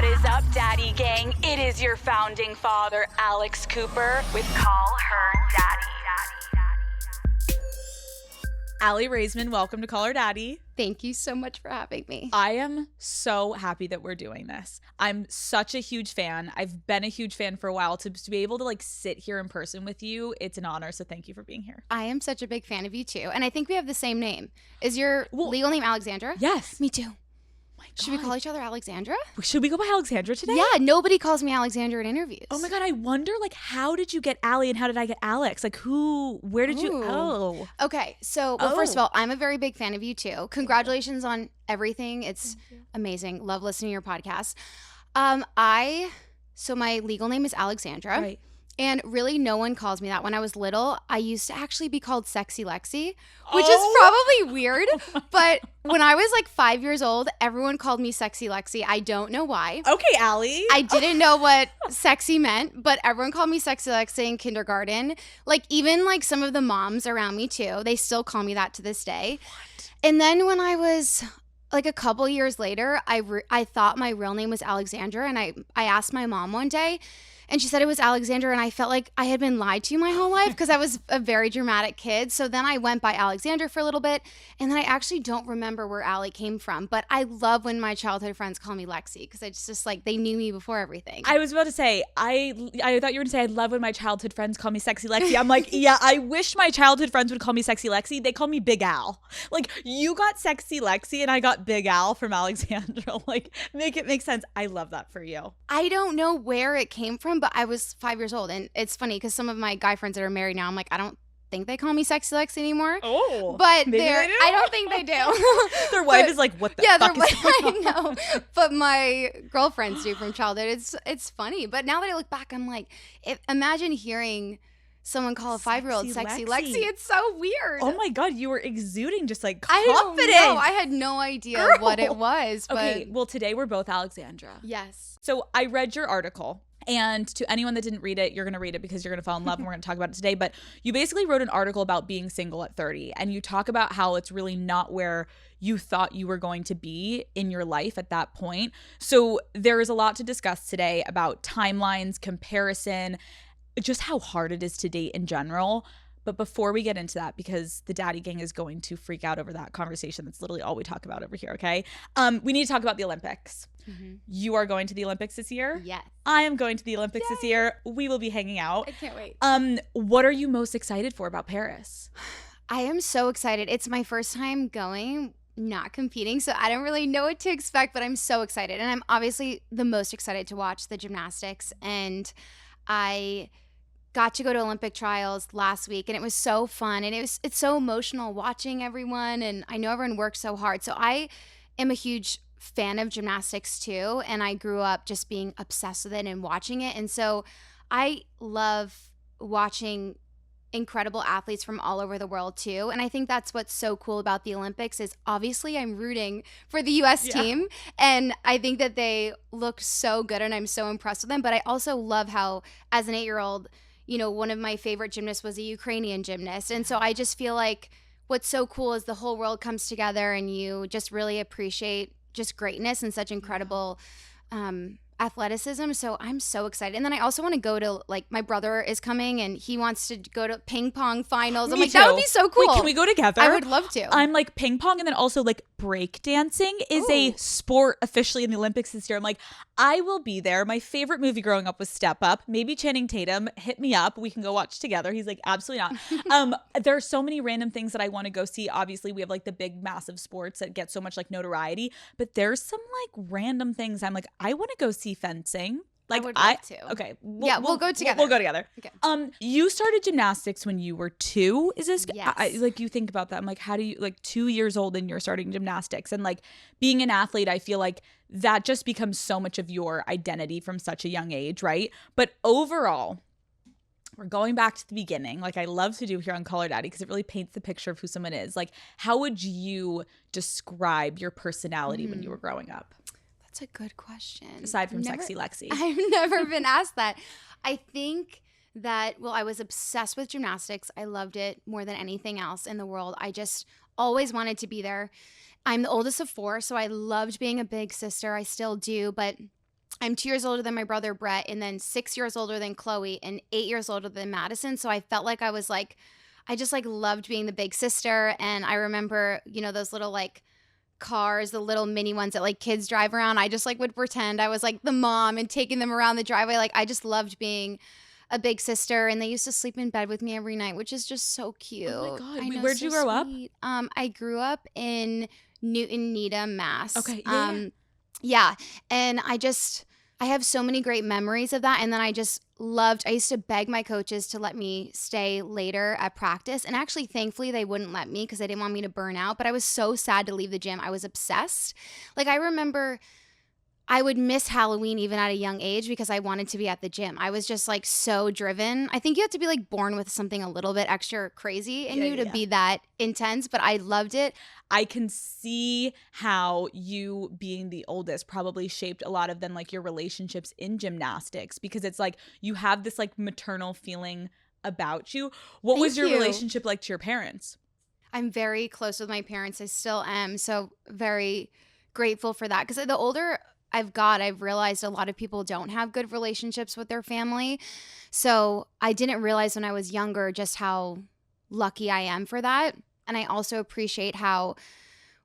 What is up, Daddy Gang? It is your founding father, Alex Cooper, with Call Her Daddy. Aly Raisman, welcome to Call Her Daddy. Thank you so much for having me. I am so happy that we're doing this. I'm such a huge fan. I've been a huge fan for a while. To be able to sit here in person with you, it's an honor. So thank you for being here. I am such a big fan of you too. And I think we have the same name. Is your legal name Alexandra? Yes. Me too. Should we call each other Alexandra? Should we go by Alexandra today? Yeah, nobody calls me Alexandra in interviews. Oh my God, I wonder how did you get Aly and how did I get Alex? Where did you, Okay, so, first of all, I'm a very big fan of you too. Congratulations on everything. It's amazing. Love listening to your podcast. So my legal name is Alexandra. Right. And really, no one calls me that. When I was little, I used to actually be called Sexy Lexi, which is probably weird. But when I was 5 years old, everyone called me Sexy Lexi. I don't know why. Okay, Aly. I didn't know what sexy meant, but everyone called me Sexy Lexi in kindergarten. Even some of the moms around me too, they still call me that to this day. What? And then when I was a couple years later, I thought my real name was Alexandra, and I asked my mom one day, and she said it was Alexandra, and I felt like I had been lied to my whole life because I was a very dramatic kid. So then I went by Alexandra for a little bit, and then I actually don't remember where Aly came from. But I love when my childhood friends call me Lexi because it's just they knew me before everything. I was about to say, I thought you were going to say, I love when my childhood friends call me Sexy Lexi. I'm like, yeah, I wish my childhood friends would call me Sexy Lexi. They call me Big Al. You got Sexy Lexi and I got Big Al from Alexandra. Make it make sense. I love that for you. I don't know where it came from, but I was 5 years old. And it's funny because some of my guy friends that are married now, I'm like, I don't think they call me Sexy Lexi anymore. Oh, but maybe they do? I don't think they do. Their wife is like, what the fuck is going on? I know. But my girlfriends do from childhood. It's funny. But now that I look back, I'm like, imagine hearing someone call a 5-year-old Sexy Lexi. It's so weird. Oh my God, you were exuding just confidence. I don't know. I had no idea what it was. But okay, well today we're both Alexandra. Yes. So I read your article. And to anyone that didn't read it, you're going to read it because you're going to fall in love and we're going to talk about it today. But you basically wrote an article about being single at 30. And you talk about how it's really not where you thought you were going to be in your life at that point. So there is a lot to discuss today about timelines, comparison, just how hard it is to date in general. But before we get into that, because the Daddy Gang is going to freak out over that conversation, that's literally all we talk about over here, okay? We need to talk about the Olympics. Mm-hmm. You are going to the Olympics this year? Yes. I am going to the Olympics this year. We will be hanging out. I can't wait. What are you most excited for about Paris? I am so excited. It's my first time going, not competing, so I don't really know what to expect, but I'm so excited. And I'm obviously the most excited to watch the gymnastics. And I got to go to Olympic trials last week, and it was so fun, and it's so emotional watching everyone, and I know everyone works so hard. So I am a huge fan of gymnastics too, and I grew up just being obsessed with it and watching it. And so I love watching incredible athletes from all over the world too. And I think that's what's so cool about the Olympics is obviously I'm rooting for the US team, and I think that they look so good and I'm so impressed with them. But I also love how as an 8-year-old, one of my favorite gymnasts was a Ukrainian gymnast. And so I just feel like what's so cool is the whole world comes together and you just really appreciate just greatness and such incredible athleticism. So I'm so excited. And then I also want to go to, my brother is coming and he wants to go to ping pong finals. I'm Me like, too. that would be so cool. Wait, can we go together? I would love to. I'm like ping pong, and then also break dancing is a sport officially in the Olympics this year. I'm like, I will be there. My favorite movie growing up was Step Up. Maybe Channing Tatum, hit me up. We can go watch together. He's like, absolutely not. There are so many random things that I want to go see. Obviously, we have the big, massive sports that get so much notoriety, but there's some random things I'm like, I want to go see fencing. I would love to. Okay. We'll go together. We'll go together. Okay. You started gymnastics when you were 2. Is this? Yes. You think about that. I'm like, how do you 2 years old and you're starting gymnastics, and being an athlete, I feel like that just becomes so much of your identity from such a young age, right? But overall, we're going back to the beginning, I love to do here on Call Her Daddy because it really paints the picture of who someone is. How would you describe your personality when you were growing up? That's a good question. Aside from Sexy Lexi. I've never been asked that. I think that, I was obsessed with gymnastics. I loved it more than anything else in the world. I just always wanted to be there. I'm the oldest of 4, so I loved being a big sister. I still do, but I'm 2 years older than my brother Brett, and then 6 years older than Chloe, and 8 years older than Madison. So I felt like I just like loved being the big sister. And I remember, those little like cars, the little mini ones that like kids drive around. I just like would pretend I was like the mom and taking them around the driveway. Like I just loved being a big sister, and they used to sleep in bed with me every night, which is just so cute. Oh my God. I know, Where'd you grow up? I grew up in Newton Needham, Mass. Okay. Yeah. And I have so many great memories of that. And then I used to beg my coaches to let me stay later at practice. And actually, thankfully, they wouldn't let me because they didn't want me to burn out. But I was so sad to leave the gym. I was obsessed. Like, I remember I would miss Halloween even at a young age because I wanted to be at the gym. I was just like so driven. I think you have to be like born with something a little bit extra crazy in you to be that intense, but I loved it. I can see how you being the oldest probably shaped a lot of then like your relationships in gymnastics, because it's like you have this like maternal feeling about you. What was your relationship like to your parents? I'm very close with my parents. I still am. So very grateful for that, because the older I've realized a lot of people don't have good relationships with their family. So I didn't realize when I was younger just how lucky I am for that. And I also appreciate how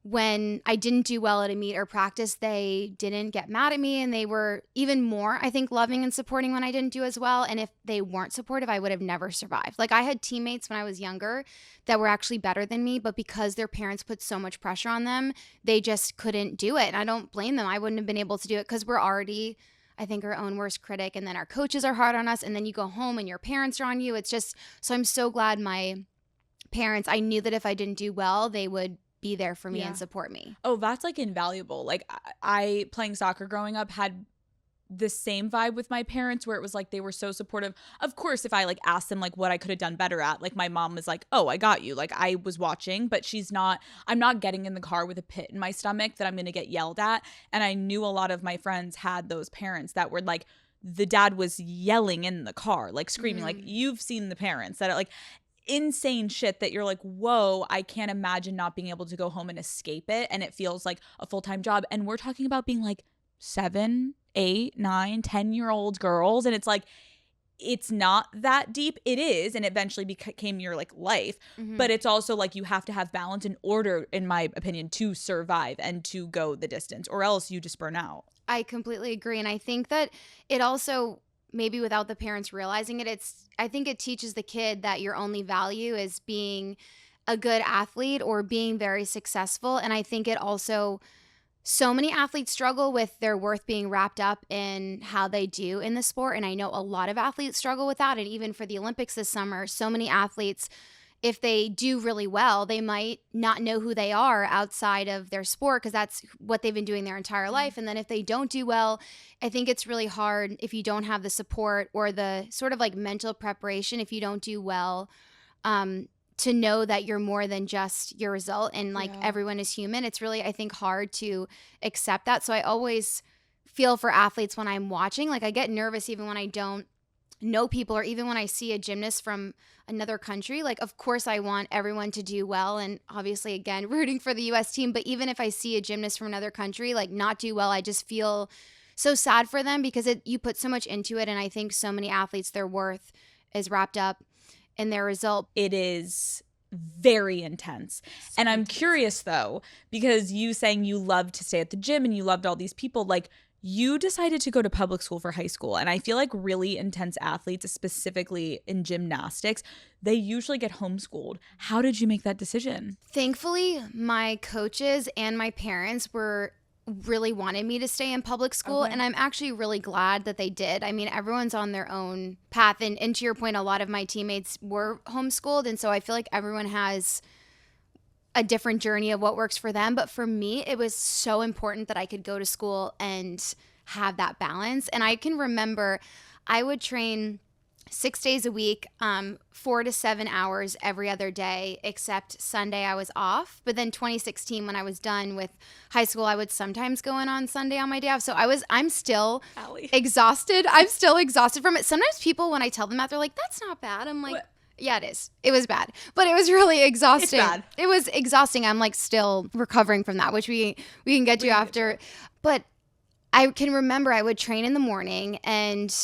when I didn't do well at a meet or practice, they didn't get mad at me, and they were even more, I think, loving and supporting when I didn't do as well. And if they weren't supportive, I would have never survived. Like, I had teammates when I was younger that were actually better than me, but because their parents put so much pressure on them, they just couldn't do it. And I don't blame them. I wouldn't have been able to do it because we're already, I think, our own worst critic, and then our coaches are hard on us, and then you go home and your parents are on you. It's just, so I'm so glad my parents, I knew that if I didn't do well, they would be there for me and support me. Oh, that's like invaluable. Like I playing soccer growing up had the same vibe with my parents, where it was like they were so supportive. Of course, if I like asked them like what I could have done better at, like my mom was like, "Oh, I got you." Like I was watching, but I'm not getting in the car with a pit in my stomach that I'm going to get yelled at. And I knew a lot of my friends had those parents that were like, the dad was yelling in the car, like screaming, like you've seen the parents that are like insane shit that you're like, whoa, I can't imagine not being able to go home and escape it. And it feels like a full-time job. And we're talking about being like 7, 8, 9, 10-year-old girls. And it's like, it's not that deep. It is. And eventually became your like life. But it's also like you have to have balance in order, in my opinion, to survive and to go the distance, or else you just burn out. I completely agree. And I think that it also, maybe without the parents realizing it, I think it teaches the kid that your only value is being a good athlete or being very successful. And I think it also, so many athletes struggle with their worth being wrapped up in how they do in the sport. And I know a lot of athletes struggle with that. And even for the Olympics this summer, so many athletes, if they do really well, they might not know who they are outside of their sport because that's what they've been doing their entire life. And then if they don't do well, I think it's really hard if you don't have the support or the sort of like mental preparation, if you don't do well, to know that you're more than just your result and like everyone is human. It's really, I think, hard to accept that. So I always feel for athletes when I'm watching. Like I get nervous even when I don't know people, or even when I see a gymnast from another country. Like, of course I want everyone to do well, and obviously, again, rooting for the US team. But even if I see a gymnast from another country like not do well, I just feel so sad for them because you put so much into it. And I think so many athletes, their worth is wrapped up in their result. It is very intense. And I'm curious though, because you saying you loved to stay at the gym and you loved all these people, like you decided to go to public school for high school. And I feel like really intense athletes, specifically in gymnastics, they usually get homeschooled. How did you make that decision? Thankfully, my coaches and my parents really wanted me to stay in public school. Okay. And I'm actually really glad that they did. I mean, everyone's on their own path. And to your point, a lot of my teammates were homeschooled. And so I feel like everyone has a different journey of what works for them. But for me, it was so important that I could go to school and have that balance. And I can remember I would train 6 days a week, 4 to 7 hours every other day, except Sunday I was off. But then 2016, when I was done with high school, I would sometimes go in on Sunday on my day off. So I'm still exhausted. I'm still exhausted from it. Sometimes people, when I tell them that, they're like, that's not bad. I'm like, what? Yeah, it is. It was bad, but it was really exhausting. It's bad. It was exhausting. I'm like still recovering from that, which we can get to after. But I can remember I would train in the morning, and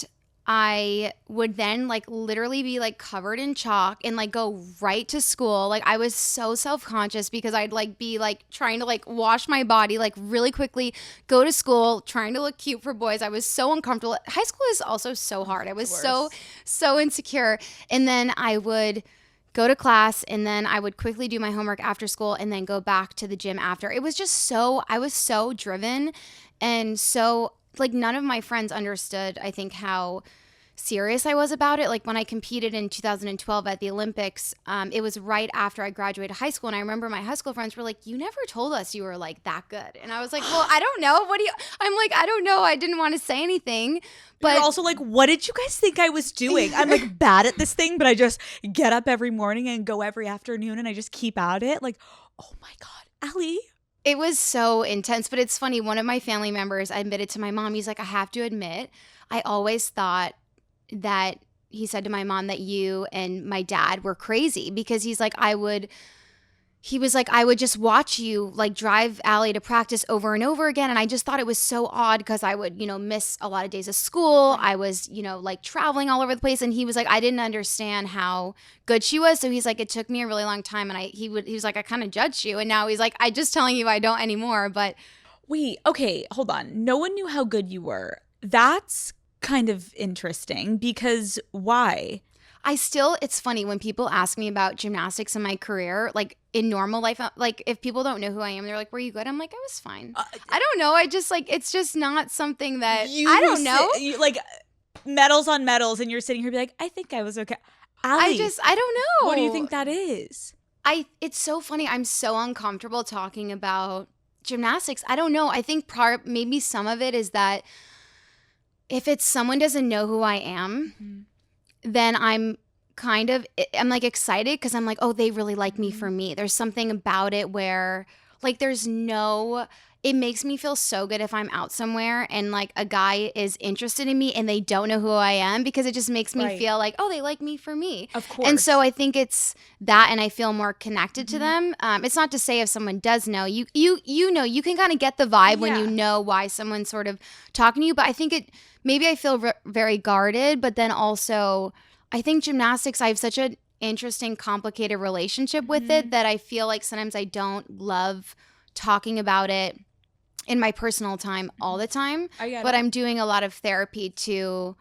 I would then like literally be like covered in chalk and like go right to school. Like I was so self-conscious because I'd like be like trying to like wash my body like really quickly, go to school, trying to look cute for boys. I was so uncomfortable. High school is also so hard. I was so insecure. And then I would go to class, and then I would quickly do my homework after school and then go back to the gym after. It was just I was so driven, and so like none of my friends understood, I think, how serious I was about it. Like when I competed in 2012 at the Olympics, it was right after I graduated high school. And I remember my high school friends were like, you never told us you were like that good. And I was like, well, I don't know. I'm like, I don't know. I didn't want to say anything. But you're also like, what did you guys think I was doing? I'm like bad at this thing, but I just get up every morning and go every afternoon and I just keep at it. Like, oh my God, Aly. It was so intense, but it's funny. One of my family members, I admitted to my mom, he's like, I have to admit, I always thought that he said to my mom that you and my dad were crazy, because he's like, I would just watch you like drive Aly to practice over and over again. And I just thought it was so odd because I would, miss a lot of days of school. I was, like traveling all over the place. And he was like, I didn't understand how good she was. So he's like, it took me a really long time. And he was like, I kind of judged you. And now he's like, I just telling you I don't anymore. But wait, okay, hold on. No one knew how good you were. That's kind of interesting, because why? It's funny when people ask me about gymnastics in my career, like in normal life, like if people don't know who I am, they're like, were you good? I'm like, I was fine. I don't know. I just like, it's just not something that I don't know. You, like medals on medals, and you're sitting here be like, I think I was okay. Aly, I don't know. What do you think that is? It's so funny. I'm so uncomfortable talking about gymnastics. I don't know. I think maybe some of it is that if it's someone doesn't know who I am, then I'm like excited because I'm like, oh, they really like me for me. There's something about it where like it makes me feel so good if I'm out somewhere and like a guy is interested in me and they don't know who I am, because it just makes me feel like, oh, they like me for me. Of course. And so I think it's that, and I feel more connected to them. It's not to say if someone does know, you you can kind of get the vibe when you know why someone's sort of talking to you. But I think maybe I feel very guarded, but then also I think gymnastics, I have such an interesting, complicated relationship with it that I feel like sometimes I don't love talking about it in my personal time all the time. But I'm doing a lot of therapy to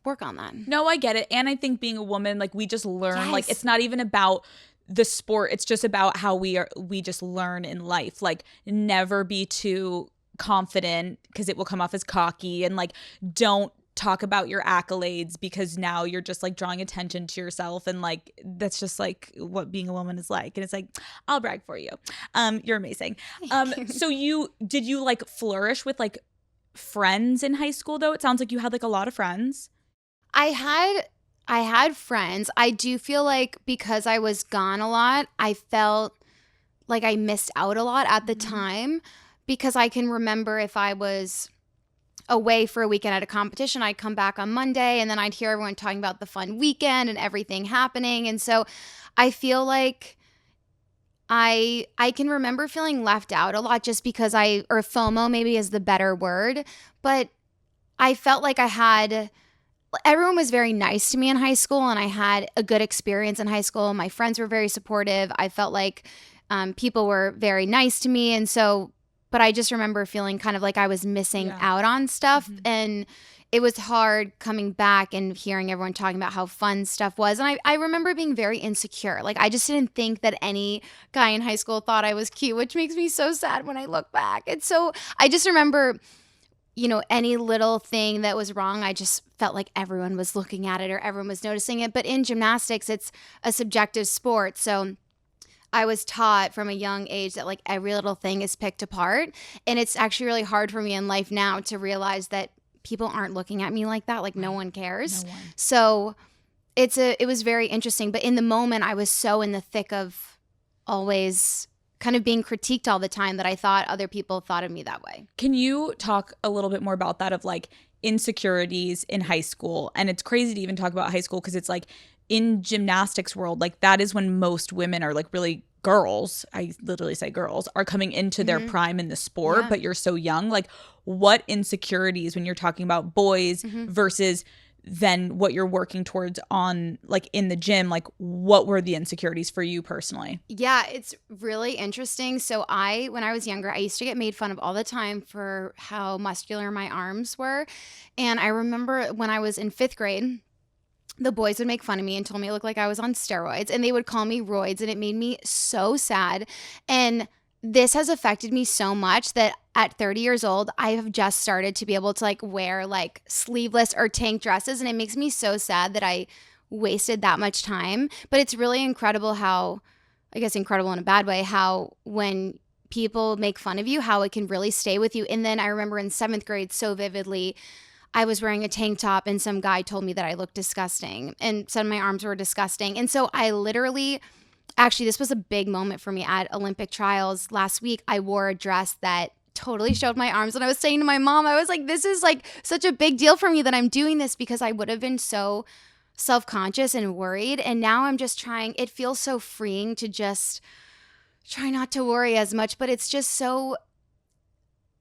work on that. No, I get it. And I think being a woman, like we just learn, like it's not even about the sport. It's just about how we just learn in life. Like never be too confident because it will come off as cocky, and like don't talk about your accolades because now you're just like drawing attention to yourself, and like that's just like what being a woman is like. And it's like, I'll brag for you, you're amazing. So did you like flourish with like friends in high school though? It sounds like you had like a lot of friends. I had friends. I do feel like because I was gone a lot, I felt like I missed out a lot at the time, because I can remember if I was away for a weekend at a competition, I'd come back on Monday and then I'd hear everyone talking about the fun weekend and everything happening. And so I feel like I can remember feeling left out a lot, just because or FOMO maybe is the better word, but I felt like everyone was very nice to me in high school, and I had a good experience in high school. My friends were very supportive. I felt like people were very nice to me. And so, but I just remember feeling kind of like I was missing out on stuff. And it was hard coming back and hearing everyone talking about how fun stuff was. And I remember being very insecure. Like I just didn't think that any guy in high school thought I was cute, which makes me so sad when I look back. And so I just remember, any little thing that was wrong, I just felt like everyone was looking at it or everyone was noticing it. But in gymnastics, it's a subjective sport. So I was taught from a young age that like every little thing is picked apart. And it's actually really hard for me in life now to realize that people aren't looking at me like that. Like no one cares. No one. So it was very interesting. But in the moment, I was so in the thick of always kind of being critiqued all the time that I thought other people thought of me that way. Can you talk a little bit more about that, of like insecurities in high school? And it's crazy to even talk about high school because it's like in gymnastics world, like that is when most women are like really girls, I literally say girls, are coming into their prime in the sport, but you're so young. Like what insecurities when you're talking about boys versus then what you're working towards on like in the gym, like what were the insecurities for you personally? Yeah, it's really interesting. So when I was younger, I used to get made fun of all the time for how muscular my arms were. And I remember when I was in 5th grade, the boys would make fun of me and told me it looked like I was on steroids, and they would call me roids, and it made me so sad. And this has affected me so much that at 30 years old, I have just started to be able to like wear like sleeveless or tank dresses. And it makes me so sad that I wasted that much time. But it's really incredible how, I guess incredible in a bad way, how when people make fun of you, how it can really stay with you. And then I remember in 7th grade so vividly, I was wearing a tank top and some guy told me that I looked disgusting and said my arms were disgusting. And so I literally, actually, this was a big moment for me at Olympic trials last week. I wore a dress that totally showed my arms. And I was saying to my mom, I was like, this is like such a big deal for me that I'm doing this, because I would have been so self-conscious and worried. And now I'm just trying, it feels so freeing to just try not to worry as much. But it's just so,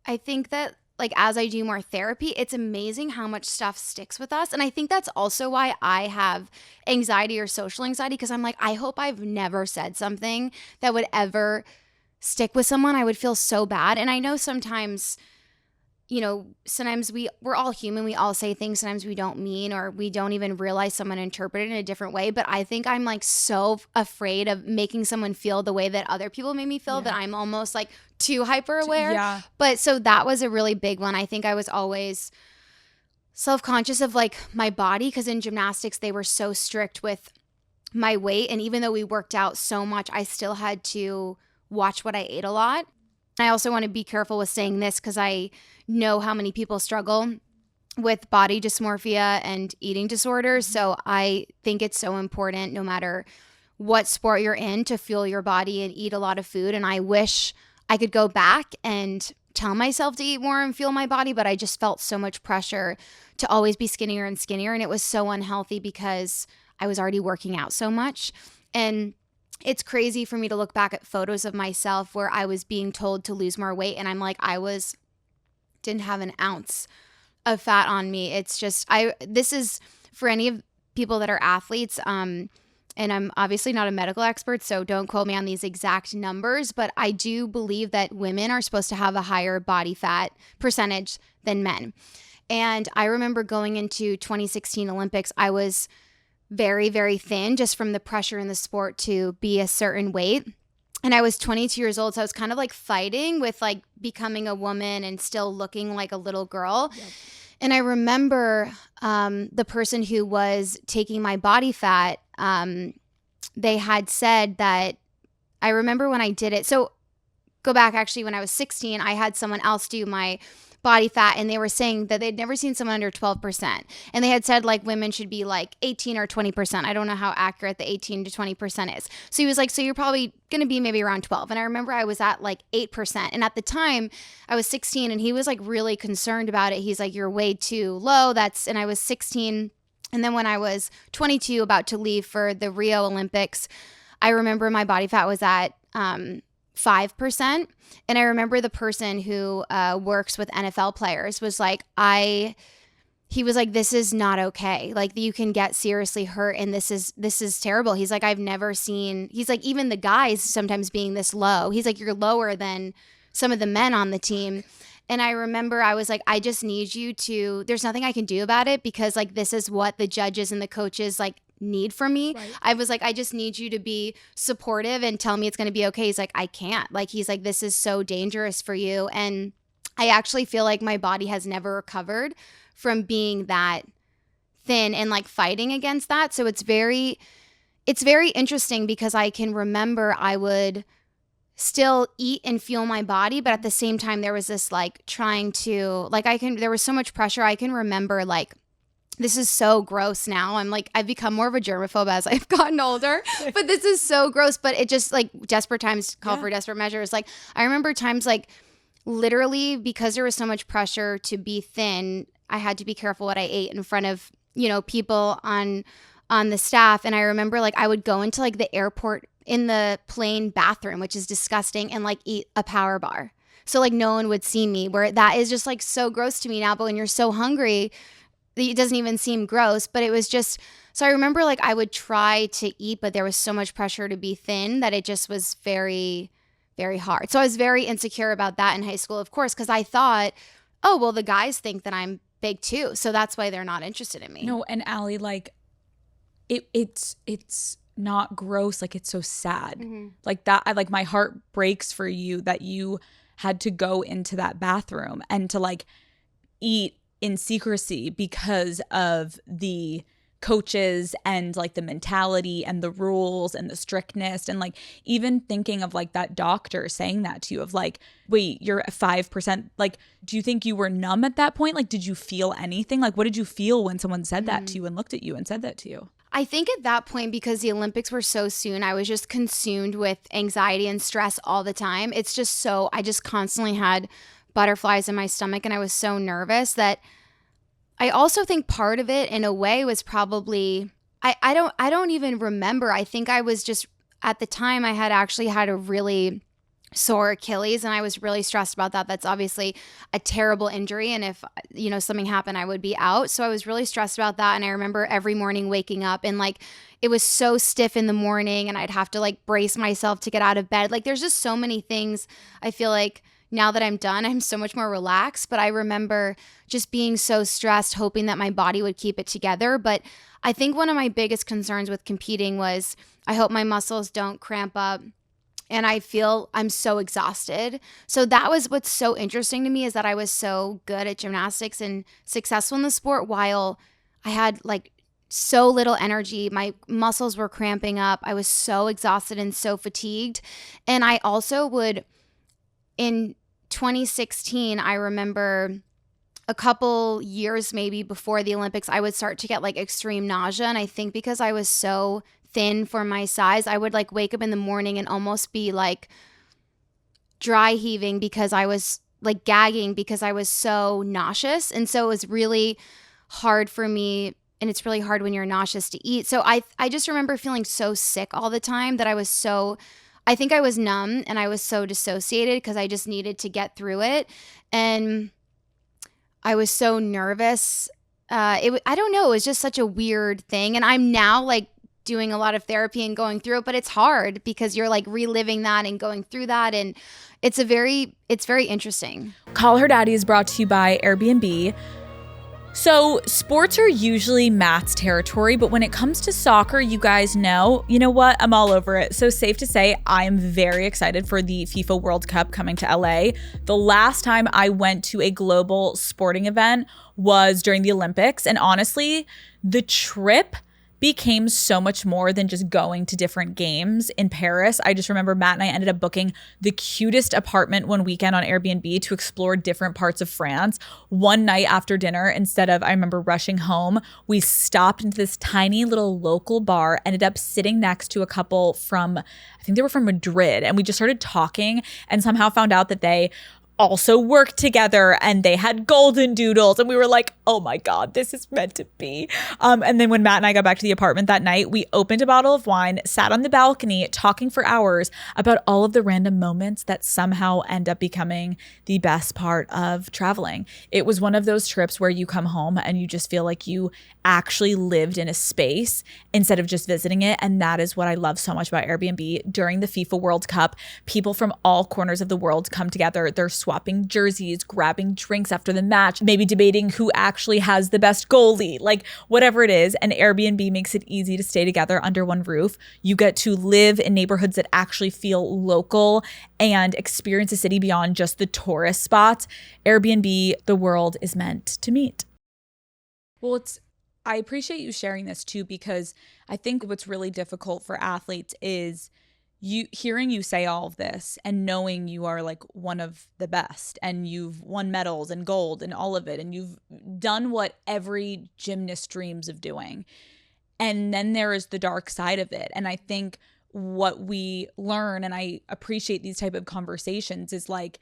I think that like as I do more therapy, it's amazing how much stuff sticks with us. And I think that's also why I have anxiety or social anxiety, because I'm like, I hope I've never said something that would ever stick with someone. I would feel so bad. And I know sometimes, you know, sometimes we're all human. We all say things sometimes we don't mean, or we don't even realize someone interpreted it in a different way. But I think I'm like so afraid of making someone feel the way that other people made me feel that I'm almost like too hyper aware. Yeah. But so that was a really big one. I think I was always self-conscious of like my body, because in gymnastics, they were so strict with my weight. And even though we worked out so much, I still had to watch what I ate a lot. I also want to be careful with saying this, because I know how many people struggle with body dysmorphia and eating disorders. So I think it's so important, no matter what sport you're in, to fuel your body and eat a lot of food. And I wish I could go back and tell myself to eat more and fuel my body, but I just felt so much pressure to always be skinnier and skinnier. And it was so unhealthy because I was already working out so much. And it's crazy for me to look back at photos of myself where I was being told to lose more weight, and I'm like, didn't have an ounce of fat on me. It's just, this is for any of people that are athletes, and I'm obviously not a medical expert, so don't quote me on these exact numbers, but I do believe that women are supposed to have a higher body fat percentage than men. And I remember going into 2016 Olympics, I was very, very thin just from the pressure in the sport to be a certain weight. And I was 22 years old, so I was kind of like fighting with like becoming a woman and still looking like a little girl. Yep. And I remember the person who was taking my body fat, they had said that, I remember when I did it. So go back, actually, when I was 16, I had someone else do my body fat, and they were saying that they'd never seen someone under 12%. And they had said like women should be like 18 or 20%. I don't know how accurate the 18 to 20% is. So he was like, so you're probably going to be maybe around 12. And I remember I was at like 8%. And at the time I was 16, and he was like really concerned about it. He's like, you're way too low. And I was 16. And then when I was 22, about to leave for the Rio Olympics, I remember my body fat was at 5%. And I remember the person who works with NFL players was like, he was like, this is not okay. Like, you can get seriously hurt, and this is terrible. He's like, I've never seen, he's like, even the guys sometimes being this low. He's like, you're lower than some of the men on the team. And I remember I was like, I just need you to, there's nothing I can do about it, because like, this is what the judges and the coaches like need from me. Right. I was like, I just need you to be supportive and tell me it's going to be okay. He's like, I can't. Like, he's like, this is so dangerous for you. And I actually feel like my body has never recovered from being that thin and like fighting against that. So it's very interesting, because I can remember I would still eat and fuel my body, but at the same time there was this like trying to like, there was so much pressure. I can remember like, this is so gross now. I'm like, I've become more of a germaphobe as I've gotten older, but this is so gross. But it just like, desperate times call for desperate measures. Like, I remember times like literally, because there was so much pressure to be thin, I had to be careful what I ate in front of, you know, people on on the staff. And I remember like I would go into like the airport in the plane bathroom, which is disgusting, and like eat a power bar. So like no one would see me, where that is just like so gross to me now. But when you're so hungry, it doesn't even seem gross. But it was just, so I remember like I would try to eat, but there was so much pressure to be thin that it just was very, very hard. So I was very insecure about that in high school, of course, because I thought, oh, well, the guys think that I'm big too, so that's why they're not interested in me. No, and Aly, like it's not gross, like it's so sad. Like that, like my heart breaks for you that you had to go into that bathroom and to like eat in secrecy because of the coaches and like the mentality and the rules and the strictness. And like even thinking of like that doctor saying that to you of like, wait, you're 5%. Like, do you think you were numb at that point? Like, did you feel anything? Like, what did you feel when someone said that to you and looked at you and said that to you? I think at that point, because the Olympics were so soon, I was just consumed with anxiety and stress all the time. It's just so, I just constantly had butterflies in my stomach, and I was so nervous that I also think part of it in a way was probably, I don't even remember. I think I was just, at the time I had actually had a really sore Achilles, and I was really stressed about that. That's obviously a terrible injury, and if something happened, I would be out. So I was really stressed about that. And I remember every morning waking up and like it was so stiff in the morning, and I'd have to like brace myself to get out of bed. Like there's just so many things. I feel like now that I'm done, I'm so much more relaxed, but I remember just being so stressed, hoping that my body would keep it together. But I think one of my biggest concerns with competing was I hope my muscles don't cramp up, and I feel I'm so exhausted. So that was what's so interesting to me, is that I was so good at gymnastics and successful in the sport while I had like so little energy. My muscles were cramping up. I was so exhausted and so fatigued. And I also would, in 2016, I remember a couple years maybe before the Olympics, I would start to get like extreme nausea. And I think because I was so thin for my size, I would like wake up in the morning and almost be like dry heaving because I was like gagging because I was so nauseous. And so it was really hard for me, and it's really hard when you're nauseous to eat. So I just remember feeling so sick all the time that I think I was numb, and I was so dissociated because I just needed to get through it. And I was so nervous. I don't know, it was just such a weird thing. And I'm now like doing a lot of therapy and going through it, but it's hard because you're like reliving that and going through that, and it's very interesting. Call Her Daddy is brought to you by Airbnb. So sports are usually Matt's territory, but when it comes to soccer, you guys know, you know what? I'm all over it. So safe to say, I am very excited for the FIFA World Cup coming to LA. The last time I went to a global sporting event was during the Olympics, and honestly, the trip became so much more than just going to different games in Paris. I just remember Matt and I ended up booking the cutest apartment one weekend on Airbnb to explore different parts of France. One night after dinner, instead of, I remember rushing home, we stopped into this tiny little local bar, ended up sitting next to a couple from, I think they were from Madrid, and we just started talking and somehow found out that they also worked together and they had golden doodles, and we were like, oh my God, this is meant to be. And then when Matt and I got back to the apartment that night, we opened a bottle of wine, sat on the balcony talking for hours about all of the random moments that somehow end up becoming the best part of traveling. It was one of those trips where you come home and you just feel like you actually lived in a space instead of just visiting it. And that is what I love so much about Airbnb. During the FIFA World Cup, people from all corners of the world come together. They're swapping jerseys, grabbing drinks after the match, maybe debating who actually has the best goalie, like whatever it is. And Airbnb makes it easy to stay together under one roof. You get to live in neighborhoods that actually feel local and experience a city beyond just the tourist spots. Airbnb, the world is meant to meet. Well, I appreciate you sharing this too, because I think what's really difficult for athletes is hearing you say all of this and knowing you are like one of the best and you've won medals and gold and all of it, and you've done what every gymnast dreams of doing. And then there is the dark side of it. And I think what we learn, and I appreciate these type of conversations, is like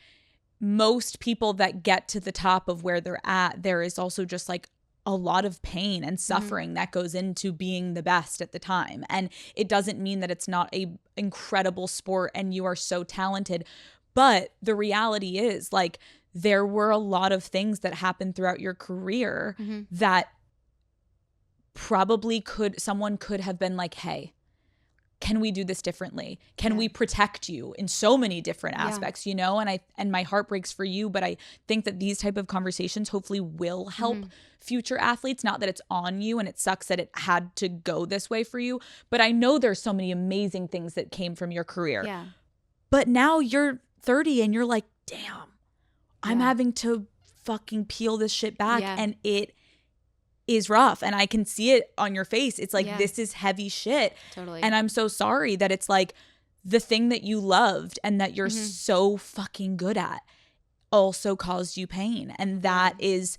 most people that get to the top of where they're at, there is also just like a lot of pain and suffering that goes into being the best at the time. And it doesn't mean that it's not a incredible sport and you are so talented. But the reality is, like, there were a lot of things that happened throughout your career that probably someone could have been like, hey, can we do this differently? Can we protect you in so many different aspects, you know? And my heart breaks for you, but I think that these type of conversations hopefully will help future athletes. Not that it's on you and it sucks that it had to go this way for you, but I know there's so many amazing things that came from your career. Yeah. But now you're 30 and you're like, damn, I'm having to fucking peel this shit back. And it is rough. And I can see it on your face. It's like, this is heavy shit. Totally. And I'm so sorry that it's like the thing that you loved and that you're so fucking good at also caused you pain. And that is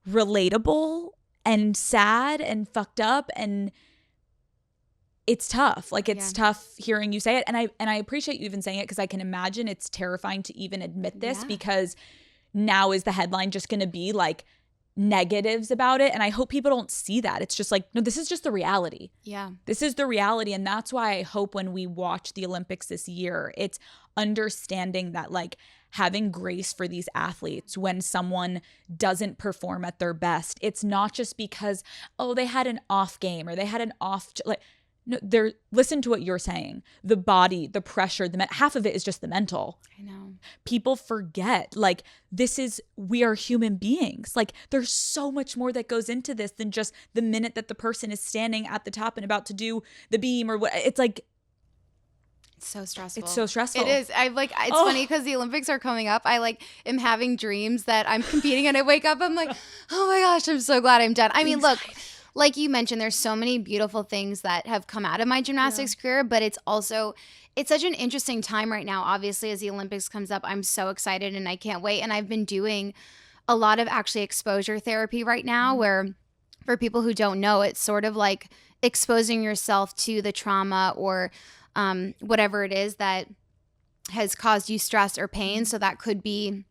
relatable and sad and fucked up. And it's tough. Like, it's tough hearing you say it. And I appreciate you even saying it, because I can imagine it's terrifying to even admit this, because now is the headline just going to be like negatives about it? And I hope people don't see that. It's just like, no, this is just the reality. Yeah. This is the reality. And that's why I hope when we watch the Olympics this year, it's understanding that, like, having grace for these athletes when someone doesn't perform at their best. It's not just because, oh, they had an off game or they had an off, like, no, listen to what you're saying. The body, the pressure, half of it is just the mental. I know. People forget, like, we are human beings. Like, there's so much more that goes into this than just the minute that the person is standing at the top and about to do the beam or what. It's like, it's so stressful. It's so stressful. It is. It's funny because the Olympics are coming up. I am having dreams that I'm competing and I wake up, I'm like, oh my gosh, I'm so glad I'm done. I mean, look, like you mentioned, there's so many beautiful things that have come out of my gymnastics career, but it's such an interesting time right now. Obviously, as the Olympics comes up, I'm so excited and I can't wait. And I've been doing a lot of actually exposure therapy right now, where, for people who don't know, it's sort of like exposing yourself to the trauma or whatever it is that has caused you stress or pain. So that could be,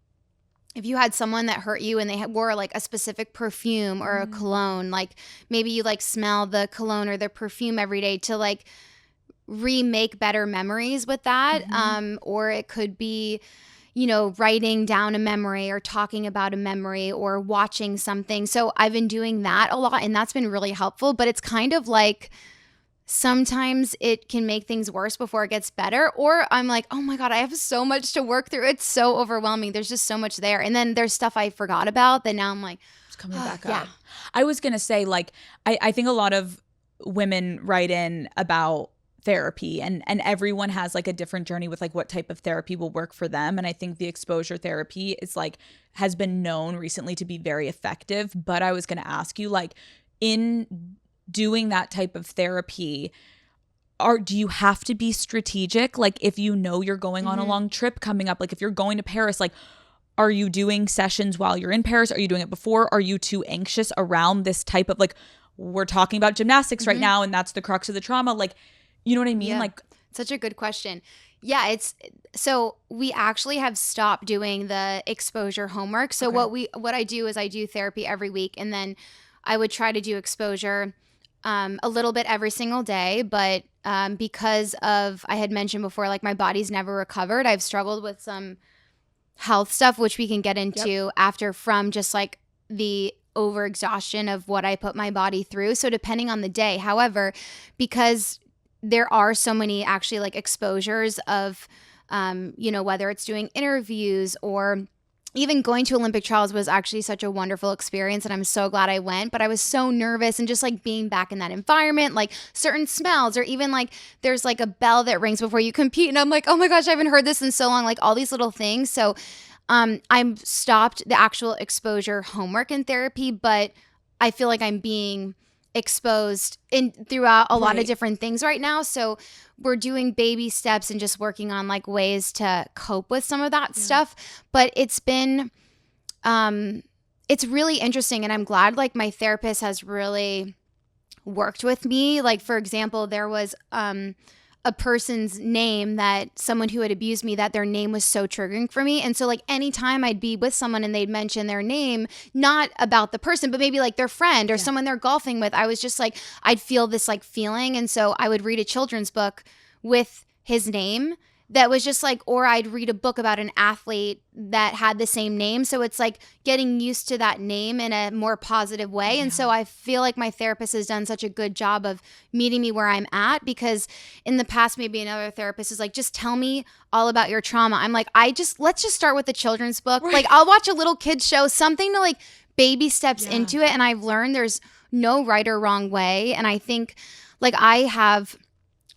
if you had someone that hurt you and they wore like a specific perfume or a cologne, like maybe you like smell the cologne or the perfume every day to like remake better memories with that. Or it could be, you know, writing down a memory or talking about a memory or watching something. So I've been doing that a lot and that's been really helpful, but it's kind of like, sometimes it can make things worse before it gets better. Or I'm like, oh my God, I have so much to work through. It's so overwhelming. There's just so much there. And then there's stuff I forgot about that now I'm like, it's coming back up. I was going to say, like, I think a lot of women write in about therapy and everyone has like a different journey with like what type of therapy will work for them. And I think the exposure therapy is like, has been known recently to be very effective. But I was going to ask you, like, in doing that type of therapy, do you have to be strategic? Like, if you know you're going on a long trip coming up, like if you're going to Paris, like, are you doing sessions while you're in Paris? Are you doing it before? Are you too anxious around this type of, like, we're talking about gymnastics right now and that's the crux of the trauma? Like, you know what I mean? Like, such a good question. Yeah, so we actually have stopped doing the exposure homework. So what I do is I do therapy every week, and then I would try to do exposure a little bit every single day, but because of, I had mentioned before, like my body's never recovered. I've struggled with some health stuff, which we can get into after, from just like the overexhaustion of what I put my body through. So depending on the day, however, because there are so many actually like exposures of, you know, whether it's doing interviews or even going to Olympic trials was actually such a wonderful experience, and I'm so glad I went. But I was so nervous, and just like being back in that environment, like certain smells, or even like there's like a bell that rings before you compete, and I'm like, oh my gosh, I haven't heard this in so long, like all these little things. So I'm stopped the actual exposure homework in therapy, but I feel like I'm being exposed throughout a lot of different things right now. So we're doing baby steps and just working on like ways to cope with some of that stuff. But it's been, it's really interesting. And I'm glad like my therapist has really worked with me. Like, for example, there was a a person's name, that someone who had abused me, that their name was so triggering for me. And so like anytime I'd be with someone and they'd mention their name, not about the person, but maybe like their friend or someone they're golfing with, I was just like, I'd feel this like feeling. And so I would read a children's book with his name that was just like, or I'd read a book about an athlete that had the same name. So it's like getting used to that name in a more positive way. And so I feel like my therapist has done such a good job of meeting me where I'm at, because in the past, maybe another therapist is like, just tell me all about your trauma. I'm like, let's just start with the children's book. Right. Like I'll watch a little kid's show, something to like baby steps into it. And I've learned there's no right or wrong way. And I think like I have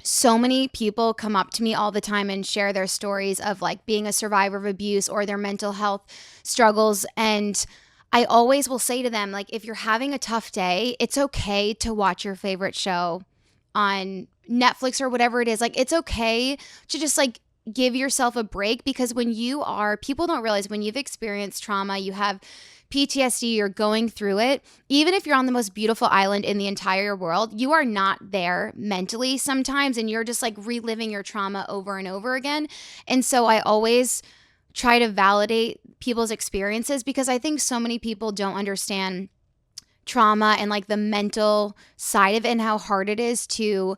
so many people come up to me all the time and share their stories of like being a survivor of abuse or their mental health struggles. And I always will say to them, like, if you're having a tough day, it's okay to watch your favorite show on Netflix or whatever it is. Like, it's okay to just like give yourself a break, because people don't realize when you've experienced trauma, you have PTSD, you're going through it, even if you're on the most beautiful island in the entire world, you are not there mentally sometimes, and you're just like reliving your trauma over and over again. And so I always try to validate people's experiences, because I think so many people don't understand trauma and like the mental side of it and how hard it is to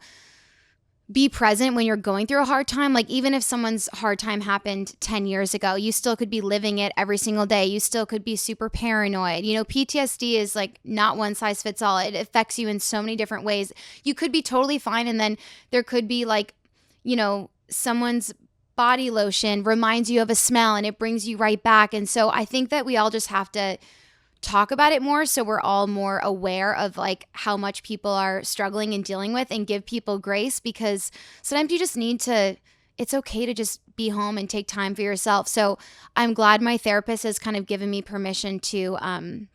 be present when you're going through a hard time. Like even if someone's hard time happened 10 years ago, you still could be living it every single day. You still could be super paranoid. You know, PTSD is like not one size fits all. It affects you in so many different ways. You could be totally fine, and then there could be like, you know, someone's body lotion reminds you of a smell and it brings you right back. And so I think that we all just have to talk about it more, so we're all more aware of like how much people are struggling and dealing with, and give people grace, because sometimes you just need to, it's okay to just be home and take time for yourself. So I'm glad my therapist has kind of given me permission to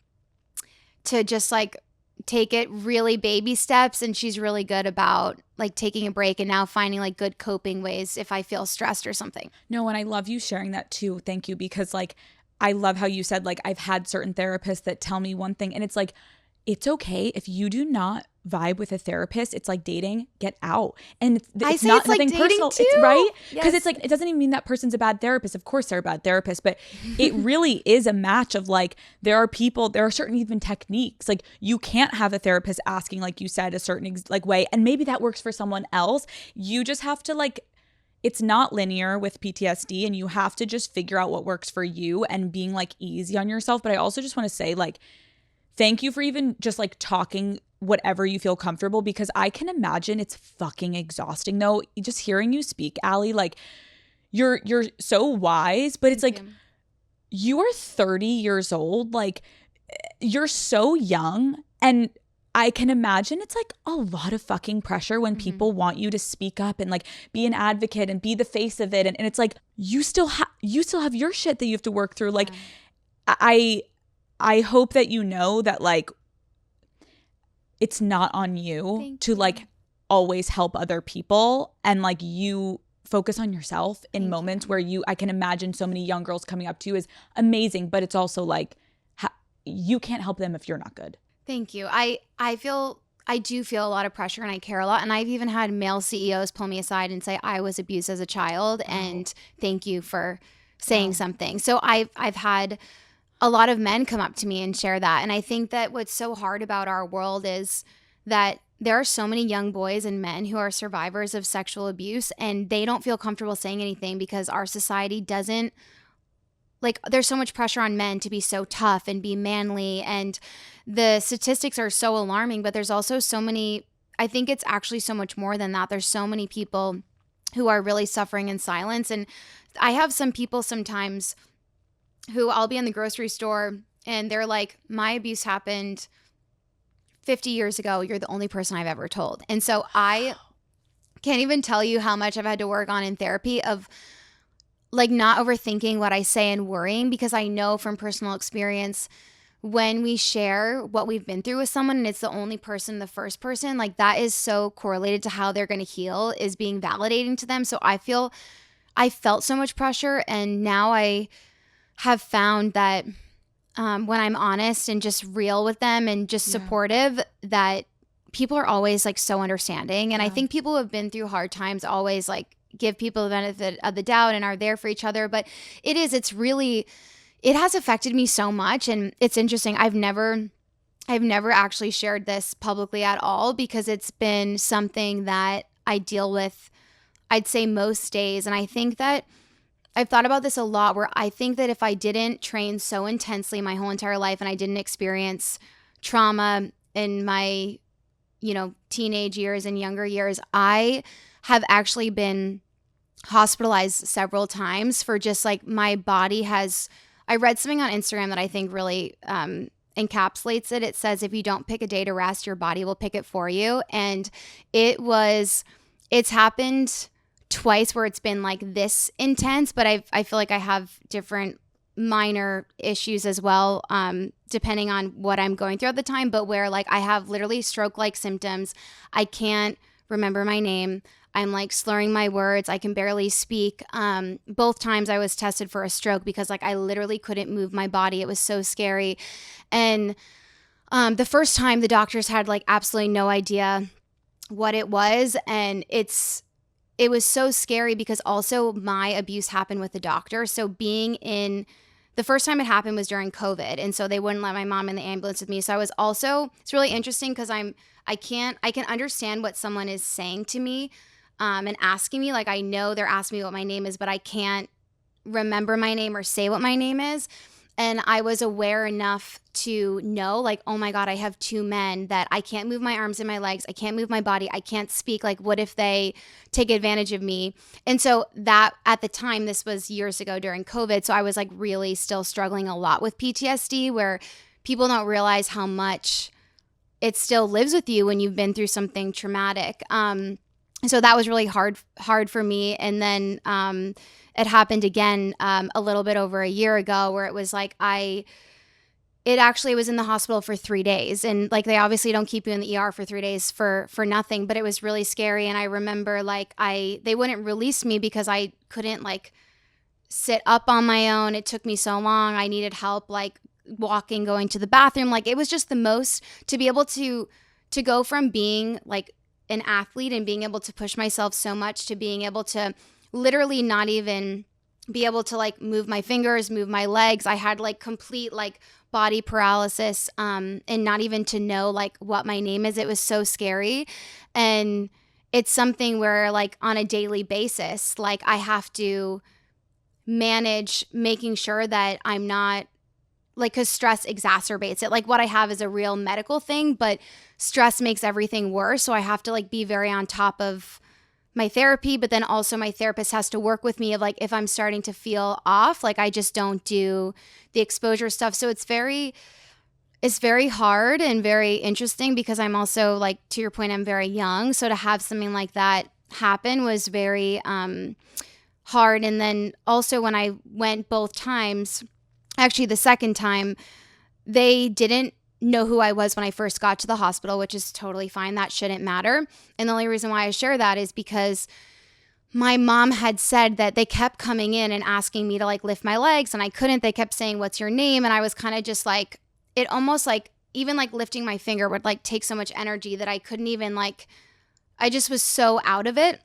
just like take it really baby steps, and she's really good about like taking a break and now finding like good coping ways if I feel stressed or something. No, and I love you sharing that too. Thank you, because like I love how you said, like, I've had certain therapists that tell me one thing, and it's like, it's okay if you do not vibe with a therapist. It's like dating, get out. And it's say not it's like nothing dating personal. too. It's right. Because Yes. it's like, it doesn't even mean that person's a bad therapist. Of course they're a bad therapist, but it really is a match of like, there are certain even techniques. Like you can't have a therapist asking, like you said, a certain like way. And maybe that works for someone else. You just have to like, it's not linear with PTSD, and you have to just figure out what works for you and being like easy on yourself. But I also just want to say like, thank you for even just like talking whatever you feel comfortable, because I can imagine it's fucking exhausting though. Just hearing you speak, Aly, like you're so wise, but it's like you are 30 years old. Like you're so young, and I can imagine it's like a lot of fucking pressure when people want you to speak up and like be an advocate and be the face of it. And it's like, you still have your shit that you have to work through. Like I hope that you know that like, it's not on you to like always help other people, and like you focus on yourself in moments where I can imagine so many young girls coming up to you is amazing, but it's also like, you can't help them if you're not good. Thank you. I do feel a lot of pressure, and I care a lot. And I've even had male CEOs pull me aside and say, I was abused as a child, and thank you for saying something. So I've had a lot of men come up to me and share that. And I think that what's so hard about our world is that there are so many young boys and men who are survivors of sexual abuse, and they don't feel comfortable saying anything because our society doesn't, like, there's so much pressure on men to be so tough and be manly, and the statistics are so alarming, but there's also so many, I think it's actually so much more than that. There's so many people who are really suffering in silence. And I have some people sometimes who I'll be in the grocery store and they're like, my abuse happened 50 years ago. You're the only person I've ever told. And so I can't even tell you how much I've had to work on in therapy of like not overthinking what I say and worrying, because I know from personal experience, when we share what we've been through with someone and it's the only person, the first person, like that is so correlated to how they're going to heal, is being validating to them. So I felt so much pressure, and now I have found that when I'm honest and just real with them and just supportive, that people are always like so understanding. And I think people who have been through hard times always like give people the benefit of the doubt and are there for each other. But it has affected me so much. And it's interesting. I've never actually shared this publicly at all because it's been something that I deal with, I'd say, most days. And I think that I've thought about this a lot, where I think that if I didn't train so intensely my whole entire life and I didn't experience trauma in my, teenage years and younger years, I have actually been hospitalized several times for just like my body has, I read something on Instagram that I think really encapsulates it. It says, if you don't pick a day to rest, your body will pick it for you. And it's happened twice where it's been like this intense, but I feel like I have different minor issues as well, depending on what I'm going through at the time, but where like I have literally stroke-like symptoms. I can't remember my name. I'm like slurring my words. I can barely speak. Both times I was tested for a stroke because like I literally couldn't move my body. It was so scary. And the first time the doctors had like absolutely no idea what it was. And it was so scary because also my abuse happened with the doctor. So the first time it happened was during COVID. And so they wouldn't let my mom in the ambulance with me. So it's really interesting because I can understand what someone is saying to me and asking me. Like I know they're asking me what my name is, but I can't remember my name or say what my name is. And I was aware enough to know, like, oh my God, I have two men that I can't move my arms and my legs. I can't move my body. I can't speak. Like, what if they take advantage of me? And so that at the time, this was years ago during COVID. So I was like really still struggling a lot with PTSD, where people don't realize how much it still lives with you when you've been through something traumatic. So that was really hard for me. And then it happened again a little bit over a year ago, where it was like it actually was in the hospital for 3 days. And like they obviously don't keep you in the ER for 3 days for nothing, but it was really scary. And I remember like they wouldn't release me because I couldn't like sit up on my own. It took me so long. I needed help like walking, going to the bathroom. Like it was just the most, to be able to go from being like an athlete and being able to push myself so much to being able to literally not even be able to like move my fingers, move my legs. I had like complete like body paralysis and not even to know like what my name is. It was so scary. And it's something where like on a daily basis, like I have to manage making sure that I'm not like, because stress exacerbates it. Like what I have is a real medical thing, but stress makes everything worse. So I have to like be very on top of my therapy, but then also my therapist has to work with me of like, if I'm starting to feel off, like I just don't do the exposure stuff. So it's very hard and very interesting because I'm also like, to your point, I'm very young. So to have something like that happen was very hard. And then also when I went both times, actually the second time, they didn't know who I was when I first got to the hospital, which is totally fine. That shouldn't matter. And the only reason why I share that is because my mom had said that they kept coming in and asking me to like lift my legs and I couldn't. They kept saying, "What's your name?" And I was kind of just like, it almost like even like lifting my finger would like take so much energy that I couldn't even like, I just was so out of it.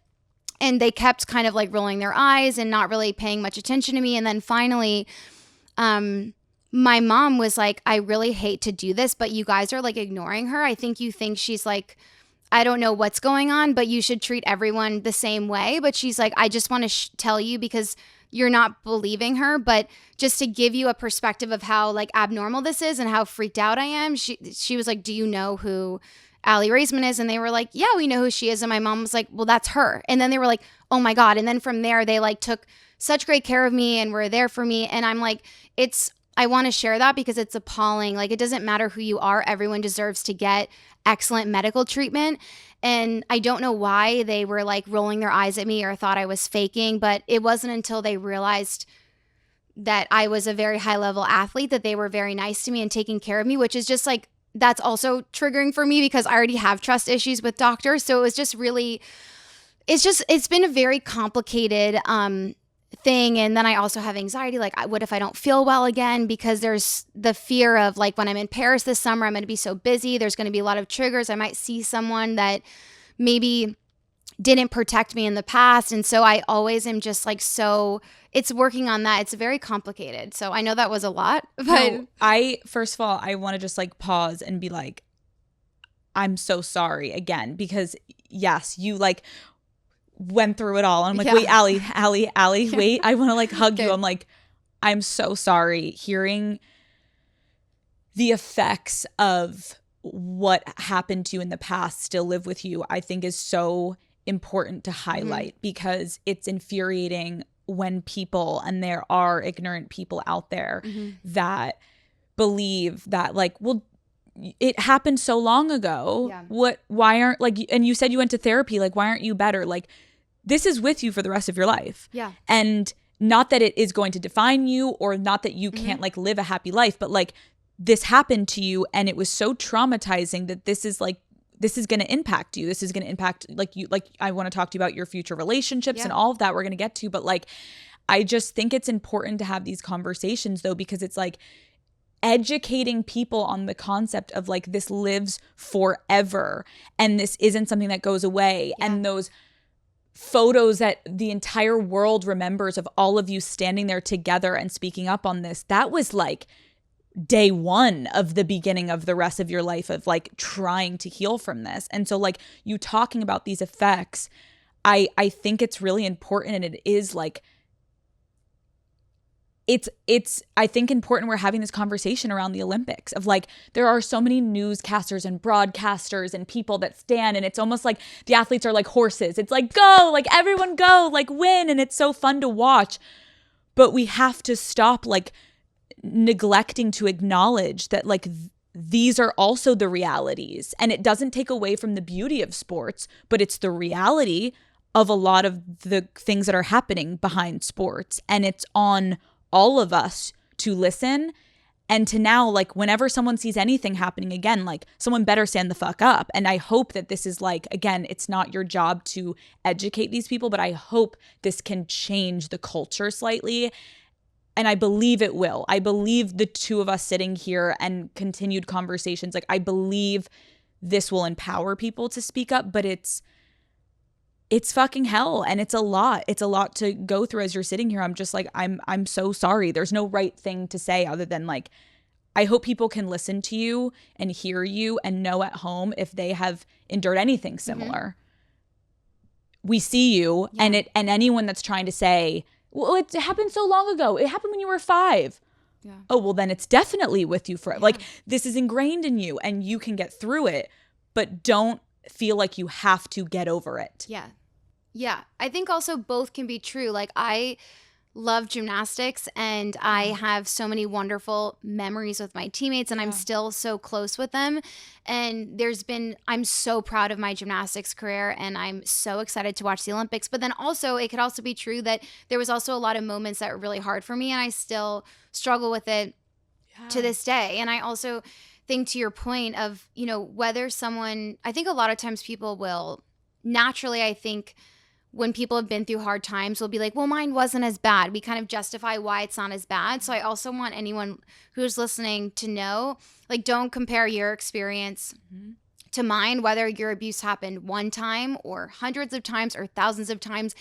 And they kept kind of like rolling their eyes and not really paying much attention to me. And then finally, my mom was like, "I really hate to do this, but you guys are like ignoring her. I think you think she's like, I don't know what's going on, but you should treat everyone the same way." But she's like, "I just want to tell you because you're not believing her, but just to give you a perspective of how like abnormal this is and how freaked out I am." She was like, "Do you know who Aly Raisman is?" And they were like, "Yeah, we know who she is." And my mom was like, "Well, that's her." And then they were like, "Oh my God." And then from there, they like took such great care of me and were there for me. And I'm like, I want to share that because it's appalling. Like, it doesn't matter who you are. Everyone deserves to get excellent medical treatment. And I don't know why they were like rolling their eyes at me or thought I was faking, but it wasn't until they realized that I was a very high level athlete that they were very nice to me and taking care of me, which is just like, that's also triggering for me because I already have trust issues with doctors. So it was just really, it's been a very complicated thing. And then I also have anxiety, like, what if I don't feel well again? Because there's the fear of, like, when I'm in Paris this summer, I'm going to be so busy. There's going to be a lot of triggers. I might see someone that maybe didn't protect me in the past. And so I always am just like, so it's working on that. It's very complicated. So I know that was a lot, but No, first of all, I want to just like pause and be like, I'm so sorry again, because yes, you like went through it all. And I'm like, wait, Aly, wait, I want to like hug you. I'm like, I'm so sorry. Hearing the effects of what happened to you in the past still live with you, I think is so important to highlight, because it's infuriating when people, and there are ignorant people out there that believe that like, well, it happened so long ago. Why aren't like, and you said you went to therapy, like, why aren't you better? Like, this is with you for the rest of your life. And not that it is going to define you, or not that you can't like live a happy life, but like, this happened to you and it was so traumatizing that this is going to impact you. This is going to impact like you, like I want to talk to you about your future relationships and all of that we're going to get to. But like, I just think it's important to have these conversations though, because it's like educating people on the concept of like, this lives forever and this isn't something that goes away. And those photos that the entire world remembers of all of you standing there together and speaking up on this, that was like day one of the beginning of the rest of your life of like trying to heal from this. And so like, you talking about these effects, I think it's really important. And it is like, it's I think important we're having this conversation around the Olympics of like, there are so many newscasters and broadcasters and people that stand, and it's almost like the athletes are like horses. It's like, go, like everyone go, like win. And it's so fun to watch, but we have to stop like neglecting to acknowledge that like these are also the realities. And it doesn't take away from the beauty of sports, but it's the reality of a lot of the things that are happening behind sports. And it's on all of us to listen, and to now, like, whenever someone sees anything happening again, like, someone better stand the fuck up. And I hope that this is like, again, it's not your job to educate these people, but I hope this can change the culture slightly. And I believe it will. I believe the two of us sitting here and continued conversations, like, I believe this will empower people to speak up, but it's fucking hell. And it's a lot. It's a lot to go through as you're sitting here. I'm just like, I'm so sorry. There's no right thing to say other than like, I hope people can listen to you and hear you and know at home if they have endured anything similar. We see you, and anyone that's trying to say, well, it happened so long ago. It happened when you were 5. Oh, well, then it's definitely with you forever. Like, this is ingrained in you and you can get through it, but don't feel like you have to get over it. Yeah. I think also both can be true. Like, I love gymnastics and I have so many wonderful memories with my teammates, and I'm still so close with them. And I'm so proud of my gymnastics career, and I'm so excited to watch the Olympics. But then also, it could also be true that there was also a lot of moments that were really hard for me, and I still struggle with it to this day. And I also think, to your point of, you know, whether someone, I think a lot of times people will naturally, I think, when people have been through hard times, will be like, well, mine wasn't as bad. We kind of justify why it's not as bad. So I also want anyone who's listening to know, like, don't compare your experience to mine, whether your abuse happened one time or hundreds of times or thousands of times.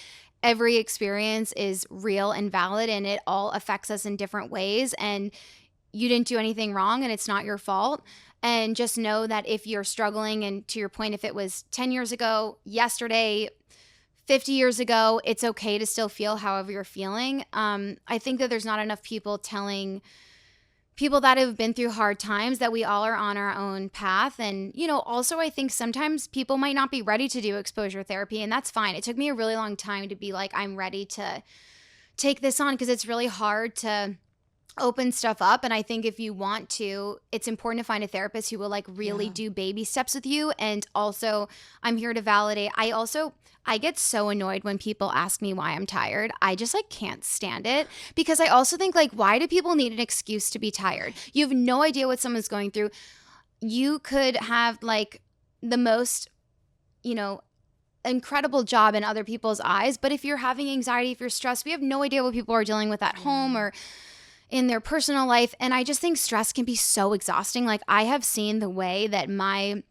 Every experience is real and valid, and it all affects us in different ways. And you didn't do anything wrong, and it's not your fault. And just know that if you're struggling, and to your point, if it was 10 years ago, yesterday, 50 years ago, it's okay to still feel however you're feeling. I think that there's not enough people telling people that have been through hard times that we all are on our own path. And, you know, also I think sometimes people might not be ready to do exposure therapy, and that's fine. It took me a really long time to be like, I'm ready to take this on, because it's really hard to open stuff up. And I think if you want to, it's important to find a therapist who will like really do baby steps with you. And also, I'm here to validate. I get so annoyed when people ask me why I'm tired. I just like can't stand it, because I also think like, why do people need an excuse to be tired? You have no idea what someone's going through. You could have like the most, you know, incredible job in other people's eyes. But if you're having anxiety, if you're stressed, we have no idea what people are dealing with at home or in their personal life. And I just think stress can be so exhausting. Like, I have seen the way that my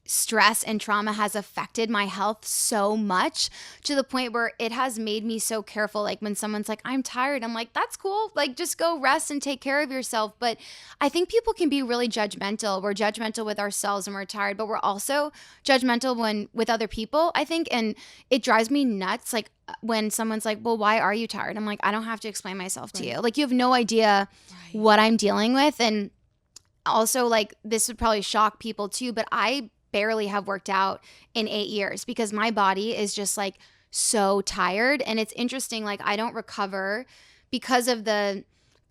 stress and trauma has affected my health so much, to the point where it has made me so careful. Like, when someone's like, I'm tired, I'm like, that's cool. Like, just go rest and take care of yourself. But I think people can be really judgmental. We're judgmental with ourselves when we're tired, but we're also judgmental with other people, I think. And it drives me nuts. Like, when someone's like, well, why are you tired? I'm like, I don't have to explain myself to you. Like, you have no idea what I'm dealing with. And also, like, this would probably shock people too, but I barely have worked out in 8 years because my body is just like so tired. And it's interesting, like, I don't recover because of the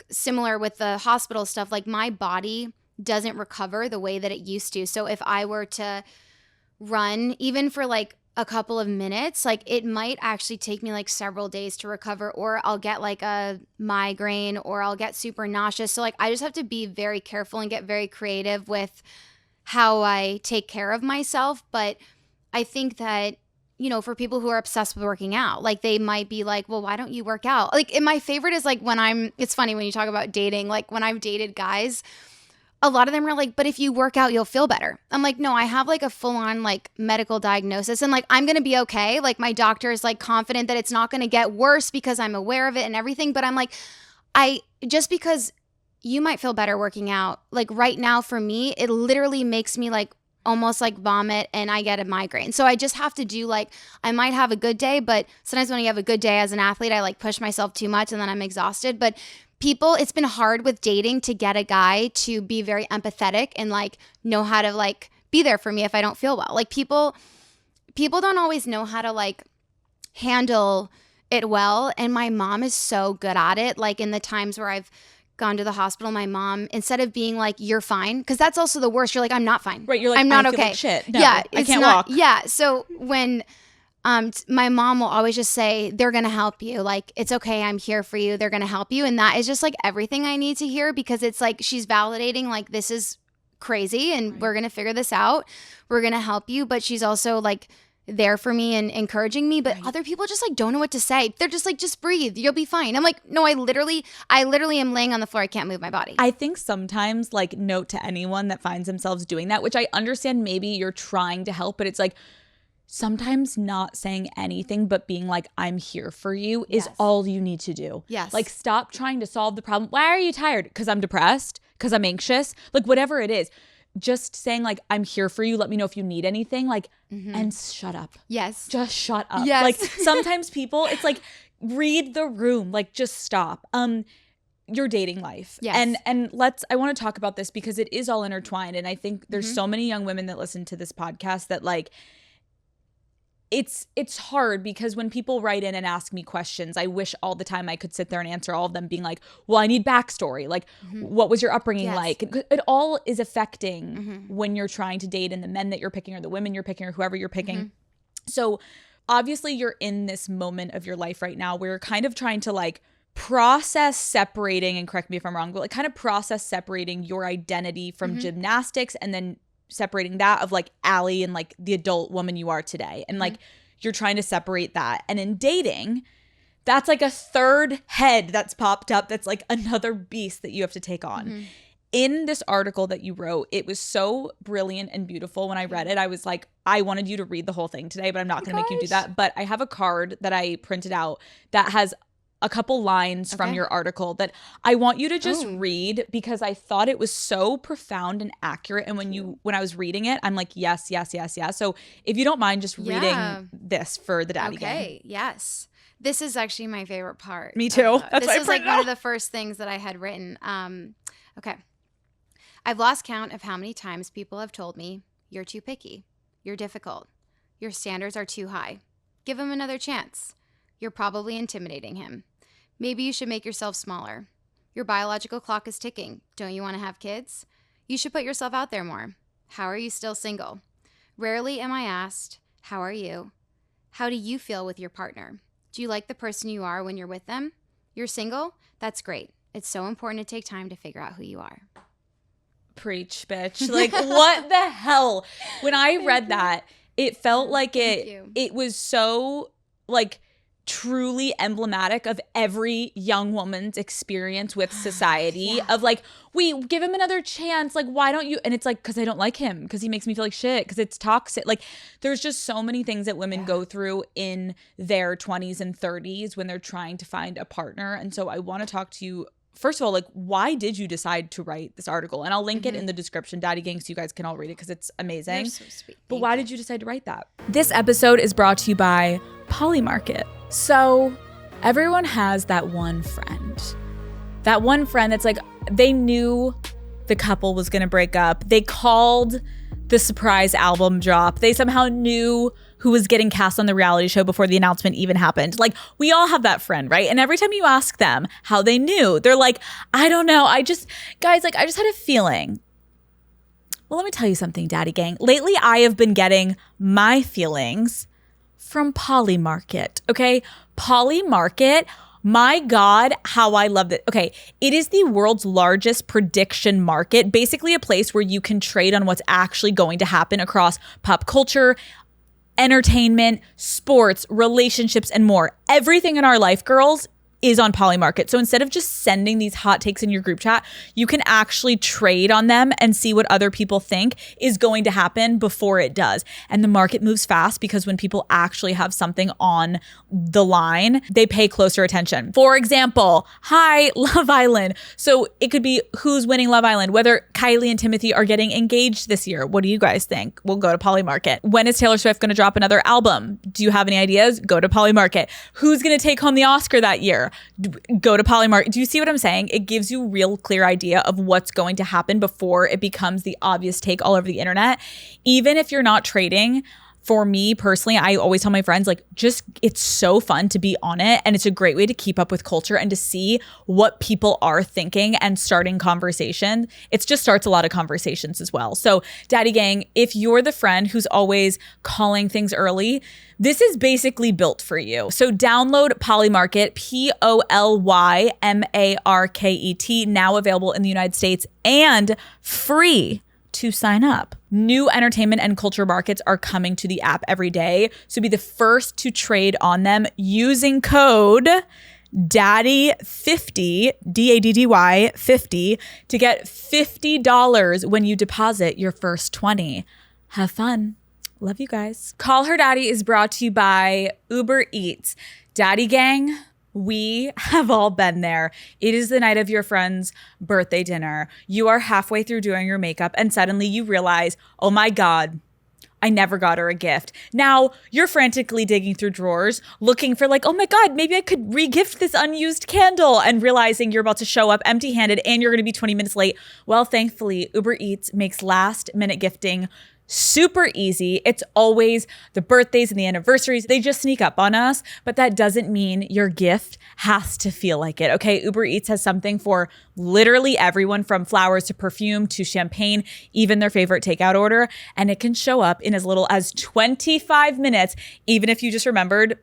similar with the hospital stuff. Like, my body doesn't recover the way that it used to. So if I were to run even for like a couple of minutes, like, it might actually take me like several days to recover, or I'll get like a migraine, or I'll get super nauseous. So like, I just have to be very careful and get very creative with how I take care of myself. But I think that, you know, for people who are obsessed with working out, like, they might be like, well, why don't you work out? Like, and my favorite is like it's funny when you talk about dating, like, when I've dated guys, a lot of them are like, but if you work out, you'll feel better. I'm like, no, I have like a full on like medical diagnosis, and like, I'm going to be okay. Like, my doctor is like confident that it's not going to get worse because I'm aware of it and everything. But I'm like, just because you might feel better working out, like, right now for me, it literally makes me like almost like vomit and I get a migraine. So I just have to do, like, I might have a good day, but sometimes when you have a good day as an athlete, I like push myself too much and then I'm exhausted. But people, it's been hard with dating to get a guy to be very empathetic and like know how to like be there for me if I don't feel well. Like, people don't always know how to like handle it well. And my mom is so good at it. Like, in the times where I've gone to the hospital, my mom, instead of being like, you're fine, because that's also the worst. You're like, I'm not fine. Right. You're like, I'm not I feel okay. like shit. No, yeah, I can't walk. Yeah. So when my mom will always just say, they're going to help you. Like, it's okay. I'm here for you. They're going to help you. And that is just like everything I need to hear, because it's like, she's validating, like, this is crazy and we're going to figure this out. We're going to help you. But she's also like there for me and encouraging me. But other people just like don't know what to say. They're just like, just breathe, you'll be fine. I'm like, no, I literally am laying on the floor. I can't move my body. I think sometimes, like, note to anyone that finds themselves doing that, which I understand, maybe you're trying to help, but it's like, sometimes not saying anything but being like, I'm here for you is all you need to do. Yes. Like, stop trying to solve the problem. Why are you tired? Because I'm depressed, because I'm anxious, like, whatever it is. Just saying, like, I'm here for you. Let me know if you need anything. Like, and shut up. Yes. Just shut up. Yes. Like, sometimes people, it's like, read the room. Like, just stop. Your dating life. Yes. And I want to talk about this because it is all intertwined. And I think there's so many young women that listen to this podcast that, like, it's hard, because when people write in and ask me questions, I wish all the time I could sit there and answer all of them, being like, well, I need backstory. Like, what was your upbringing like? It all is affecting when you're trying to date, and the men that you're picking or the women you're picking or whoever you're picking. So obviously you're in this moment of your life right now where you're kind of trying to like process separating, and correct me if I'm wrong, but like kind of process separating your identity from gymnastics, and then separating that of like Aly and like the adult woman you are today. And like, you're trying to separate that. And in dating, that's like a third head that's popped up. That's like another beast that you have to take on. In this article that you wrote, it was so brilliant and beautiful. When I read it, I was like, I wanted you to read the whole thing today, but I'm not going to make you do that. But I have a card that I printed out that has a couple lines from your article that I want you to just read, because I thought it was so profound and accurate. And when I was reading it, I'm like, yes, yes, yes, yes. So if you don't mind just reading this for the daddy gang. Okay, yes. This is actually my favorite part. Me too. That's this is like one of the first things that I had written. Okay. I've lost count of how many times people have told me, you're too picky. You're difficult. Your standards are too high. Give him another chance. You're probably intimidating him. Maybe you should make yourself smaller. Your biological clock is ticking. Don't you want to have kids? You should put yourself out there more. How are you still single? Rarely am I asked, how are you? How do you feel with your partner? Do you like the person you are when you're with them? You're single? That's great. It's so important to take time to figure out who you are. Preach, bitch. Like, what the hell? When I read that, It felt like Thank you. it was so like truly emblematic of every young woman's experience with society of like, we give him another chance. Like, why don't you? And it's like, because I don't like him, because he makes me feel like shit, because it's toxic. Like, there's just so many things that women go through in their 20s and 30s when they're trying to find a partner. And so I want to talk to you. First of all, like, why did you decide to write this article? And I'll link it in the description, Daddy Gang, so you guys can all read it because it's amazing. You're so sweet. But why did you decide to write that? This episode is brought to you by Polymarket. So everyone has that one friend. That one friend that's like, they knew the couple was going to break up. They called the surprise album drop. They somehow knew who was getting cast on the reality show before the announcement even happened. Like, we all have that friend, right? And every time you ask them how they knew, they're like, I don't know. I just had a feeling. Well, let me tell you something, Daddy Gang. Lately, I have been getting my feelings from Polymarket, okay? Polymarket, my God, how I love it. Okay, it is the world's largest prediction market, basically a place where you can trade on what's actually going to happen across pop culture, entertainment, sports, relationships, and more. Everything in our life, girls, is on Polymarket. So instead of just sending these hot takes in your group chat, you can actually trade on them and see what other people think is going to happen before it does. And the market moves fast because when people actually have something on the line, they pay closer attention. For example, hi, Love Island. So it could be who's winning Love Island, whether Kylie and Timothy are getting engaged this year. What do you guys think? We'll go to Polymarket. When is Taylor Swift going to drop another album? Do you have any ideas? Go to Polymarket. Who's going to take home the Oscar that year? Go to Polymarket. Do you see what I'm saying? It gives you real clear idea of what's going to happen before it becomes the obvious take all over the internet. Even if you're not trading, for me personally, I always tell my friends, like, just, it's so fun to be on it. And it's a great way to keep up with culture and to see what people are thinking and starting conversation. It just starts a lot of conversations as well. So Daddy Gang, if you're the friend who's always calling things early, this is basically built for you. So download Polymarket, Polymarket, now available in the United States and free to sign up. New entertainment and culture markets are coming to the app every day. So be the first to trade on them using code DADDY50, DADDY 50 to get $50 when you deposit your first 20. Have fun. Love you guys. Call Her Daddy is brought to you by Uber Eats. Daddy Gang, we have all been there. It is the night of your friend's birthday dinner. You are halfway through doing your makeup and suddenly you realize, oh my God, I never got her a gift. Now you're frantically digging through drawers looking for like, oh my God, maybe I could re-gift this unused candle, and realizing you're about to show up empty-handed and you're going to be 20 minutes late. Well, thankfully, Uber Eats makes last minute gifting super easy. It's always the birthdays and the anniversaries. They just sneak up on us, but that doesn't mean your gift has to feel like it. Okay, Uber Eats has something for literally everyone, from flowers to perfume to champagne, even their favorite takeout order. And it can show up in as little as 25 minutes, even if you just remembered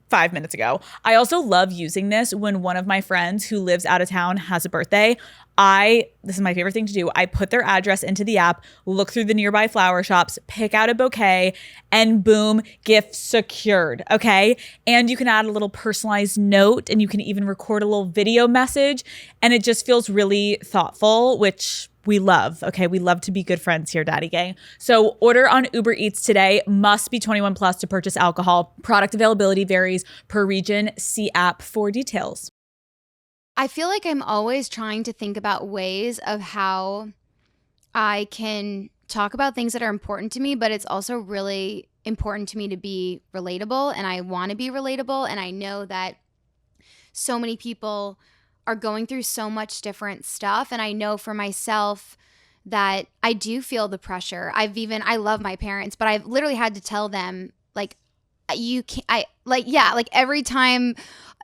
5 minutes ago. I also love using this when one of my friends who lives out of town has a birthday. This is my favorite thing to do. I put their address into the app, look through the nearby flower shops, pick out a bouquet, and boom, gift secured, okay? And you can add a little personalized note, and you can even record a little video message, and it just feels really thoughtful, which we love, okay? We love to be good friends here, Daddy Gang. So order on Uber Eats today. Must be 21 plus to purchase alcohol. Product availability varies per region. See app for details. I feel like I'm always trying to think about ways of how I can talk about things that are important to me, but it's also really important to me to be relatable, and I want to be relatable. And I know that so many people are going through so much different stuff. And I know for myself that I do feel the pressure. I love my parents, but I've literally had to tell them, like, every time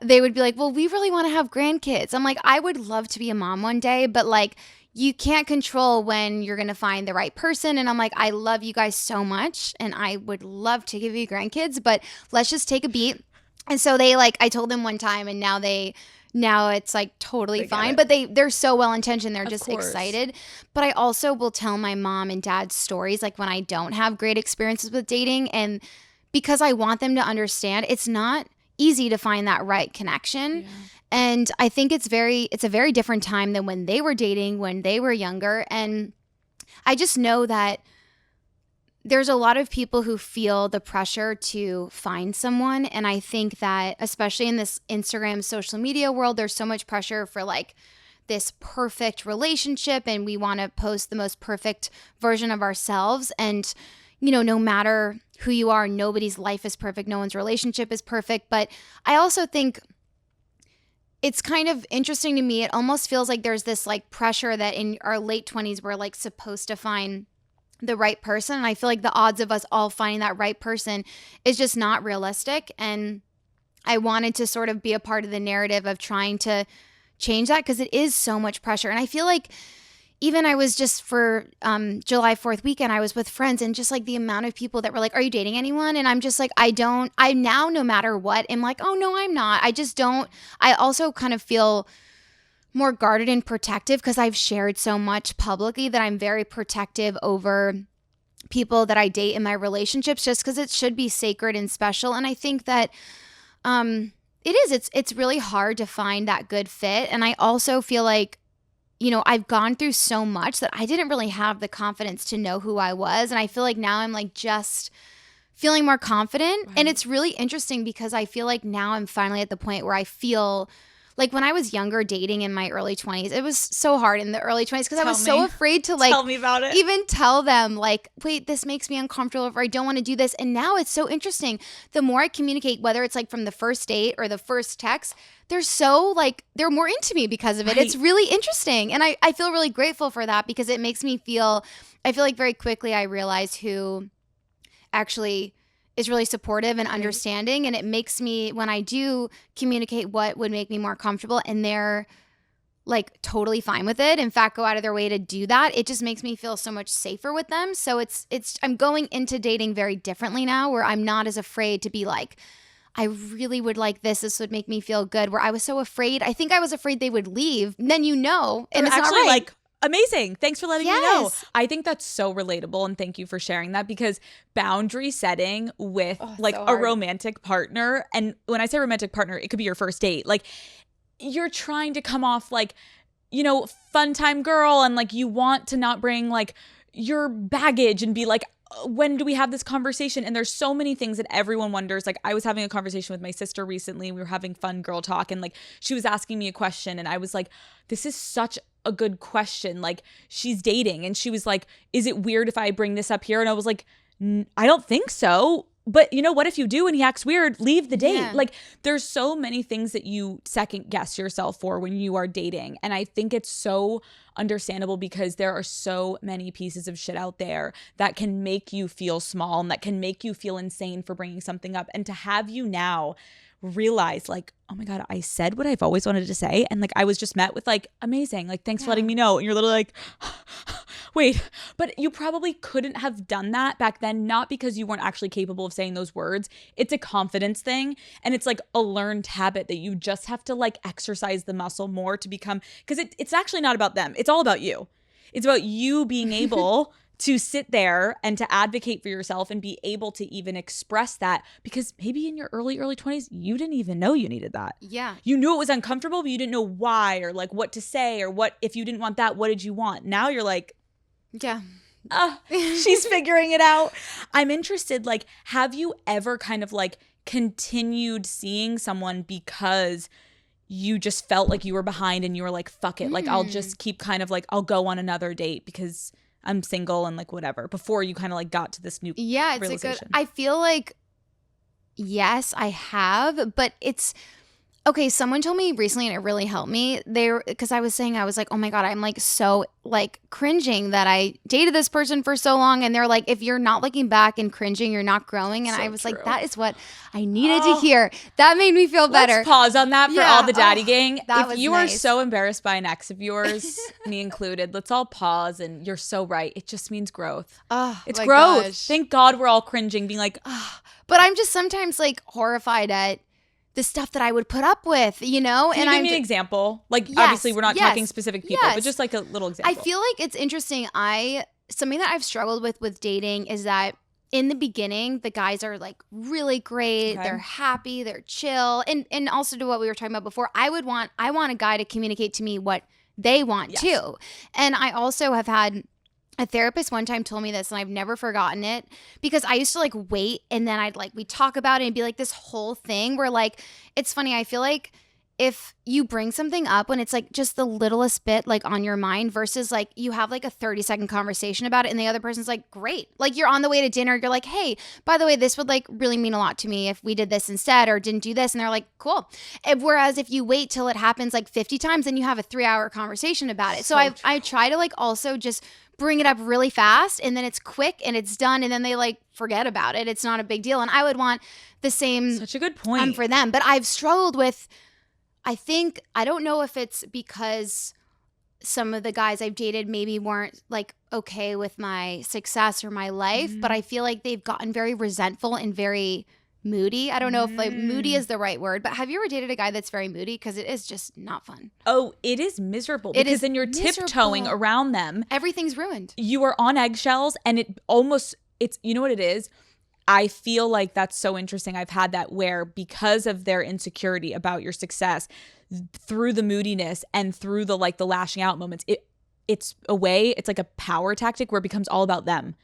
they would be like, well, we really want to have grandkids. I'm like, I would love to be a mom one day, but like, you can't control when you're going to find the right person. And I'm like, I love you guys so much, and I would love to give you grandkids, but let's just take a beat. And so I told them one time, and now they now it's like totally fine. it. But they're so well intentioned. They're Of just course. excited. But I also will tell my mom and dad stories like when I don't have great experiences with dating, and because I want them to understand it's not easy to find that right connection. Yeah. And I think it's a very different time than when they were dating, when they were younger. And I just know that there's a lot of people who feel the pressure to find someone. And I think that especially in this Instagram social media world, there's so much pressure for like this perfect relationship, and we want to post the most perfect version of ourselves. And, you know, no matter who you are, nobody's life is perfect. No one's relationship is perfect. But I also think it's kind of interesting to me. It almost feels like there's this like pressure that in our late 20s, we're like supposed to find the right person. And I feel like the odds of us all finding that right person is just not realistic. And I wanted to sort of be a part of the narrative of trying to change that, because it is so much pressure. And I feel like even I was just for July 4th weekend, I was with friends, and just like the amount of people that were like, are you dating anyone? And I'm just like, I now, no matter what, am like, oh no, I'm not. I just don't. I also kind of feel more guarded and protective because I've shared so much publicly that I'm very protective over people that I date in my relationships, just because it should be sacred and special. And I think that it's really hard to find that good fit. And I also feel like, you know, I've gone through so much that I didn't really have the confidence to know who I was. And I feel like now I'm like just feeling more confident. Right. And it's really interesting because I feel like now I'm finally at the point where I feel like when I was younger dating in my early 20s, it was so hard in the early 20s because I was so afraid to like Tell me about it. even tell them like, wait, this makes me uncomfortable, or I don't want to do this. And now it's so interesting. The more I communicate, whether it's like from the first date or the first text, they're so like, they're more into me because of it. Right. It's really interesting. And I feel really grateful for that, because it makes me feel, I feel like very quickly I realize who actually is really supportive and understanding. And it makes me, when I do communicate what would make me more comfortable and they're like totally fine with it, in fact, go out of their way to do that, it just makes me feel so much safer with them. So I'm going into dating very differently now, where I'm not as afraid to be like, I really would like this. This would make me feel good. Where I was so afraid. I think I was afraid they would leave. And then, you know, and They're it's not actually right. like, amazing. Thanks for letting me know. Yes. I think that's so relatable, and thank you for sharing that, because boundary setting with like so a hard. romantic partner, and when I say romantic partner, it could be your first date. Like, you're trying to come off like, you know, fun time girl, and like you want to not bring like your baggage and be like, when do we have this conversation? And there's so many things that everyone wonders. Like, I was having a conversation with my sister recently. We were having fun girl talk, and like she was asking me a question, and I was like, this is such a good question. Like, she's dating, and she was like, is it weird if I bring this up here? And I was like, I don't think so. But you know what, if you do and he acts weird, leave the date. Yeah. Like, there's so many things that you second guess yourself for when you are dating. And I think it's so understandable, because there are so many pieces of shit out there that can make you feel small and that can make you feel insane for bringing something up. And to have you now realize like, oh my God, I said what I've always wanted to say. And like, I was just met with like, amazing. Like, thanks for letting me know. And you're literally like, wait, but you probably couldn't have done that back then, not because you weren't actually capable of saying those words. It's a confidence thing. And it's like a learned habit that you just have to like exercise the muscle more to become, because it's actually not about them. It's all about you. It's about you being able to sit there and to advocate for yourself and be able to even express that, because maybe in your early 20s, you didn't even know you needed that. Yeah. You knew it was uncomfortable, but you didn't know why, or like what to say, or what, if you didn't want that, what did you want? Now you're like, Yeah. she's figuring it out. I'm interested, like, have you ever kind of like continued seeing someone because you just felt like you were behind and you were like, fuck it. Like, I'll just keep kind of like, I'll go on another date because I'm single and like whatever, before you kind of like got to this new Yeah, it's realization? I feel like, yes, I have, but it's okay. Someone told me recently, and it really helped me. Because I was saying, I was like, oh my God, I'm like so like cringing that I dated this person for so long. And they're like, if you're not looking back and cringing, you're not growing. And So I was true. like, that is what I needed to hear. That made me feel better. Let's pause on that for Yeah. all the daddy Oh, gang. that If was you are nice. so embarrassed by an ex of yours, me included, let's all pause. And you're so right. It just means growth. Oh, It's my growth. gosh. Thank God we're all cringing, being like, But I'm just sometimes like horrified at the stuff that I would put up with, you know? Can you give me an example? Like, obviously we're not talking specific people, but just like a little example. I feel like it's interesting. Something that I've struggled with dating is that in the beginning, the guys are like really great. Okay. They're happy. They're chill. And also to what we were talking about before, I want a guy to communicate to me what they want too. And I also have had a therapist one time told me this, and I've never forgotten it, because I used to like wait, and then we'd talk about it and be like this whole thing where like, it's funny. I feel like if you bring something up when it's like just the littlest bit like on your mind versus like you have like a 30-second conversation about it and the other person's like, great. Like you're on the way to dinner. You're like, hey, by the way, this would like really mean a lot to me if we did this instead or didn't do this. And they're like, cool. Whereas if you wait till it happens like 50 times, then you have a 3-hour conversation about it. So I try to like also just bring it up really fast, and then it's quick and it's done, and then they like forget about it. It's not a big deal. And I would want the same. Such a good point. For them. But I've struggled with, I don't know if it's because some of the guys I've dated maybe weren't like okay with my success or my life, but I feel like they've gotten very resentful and very moody. I don't know if like moody is the right word, but have you ever dated a guy that's very moody? Because it is just not fun. Oh, it is miserable because then you're tiptoeing around them. Everything's ruined. You are on eggshells, and it's you know what it is? I feel like that's so interesting. I've had that where because of their insecurity about your success, through the moodiness and through the like the lashing out moments, it's like a power tactic where it becomes all about them.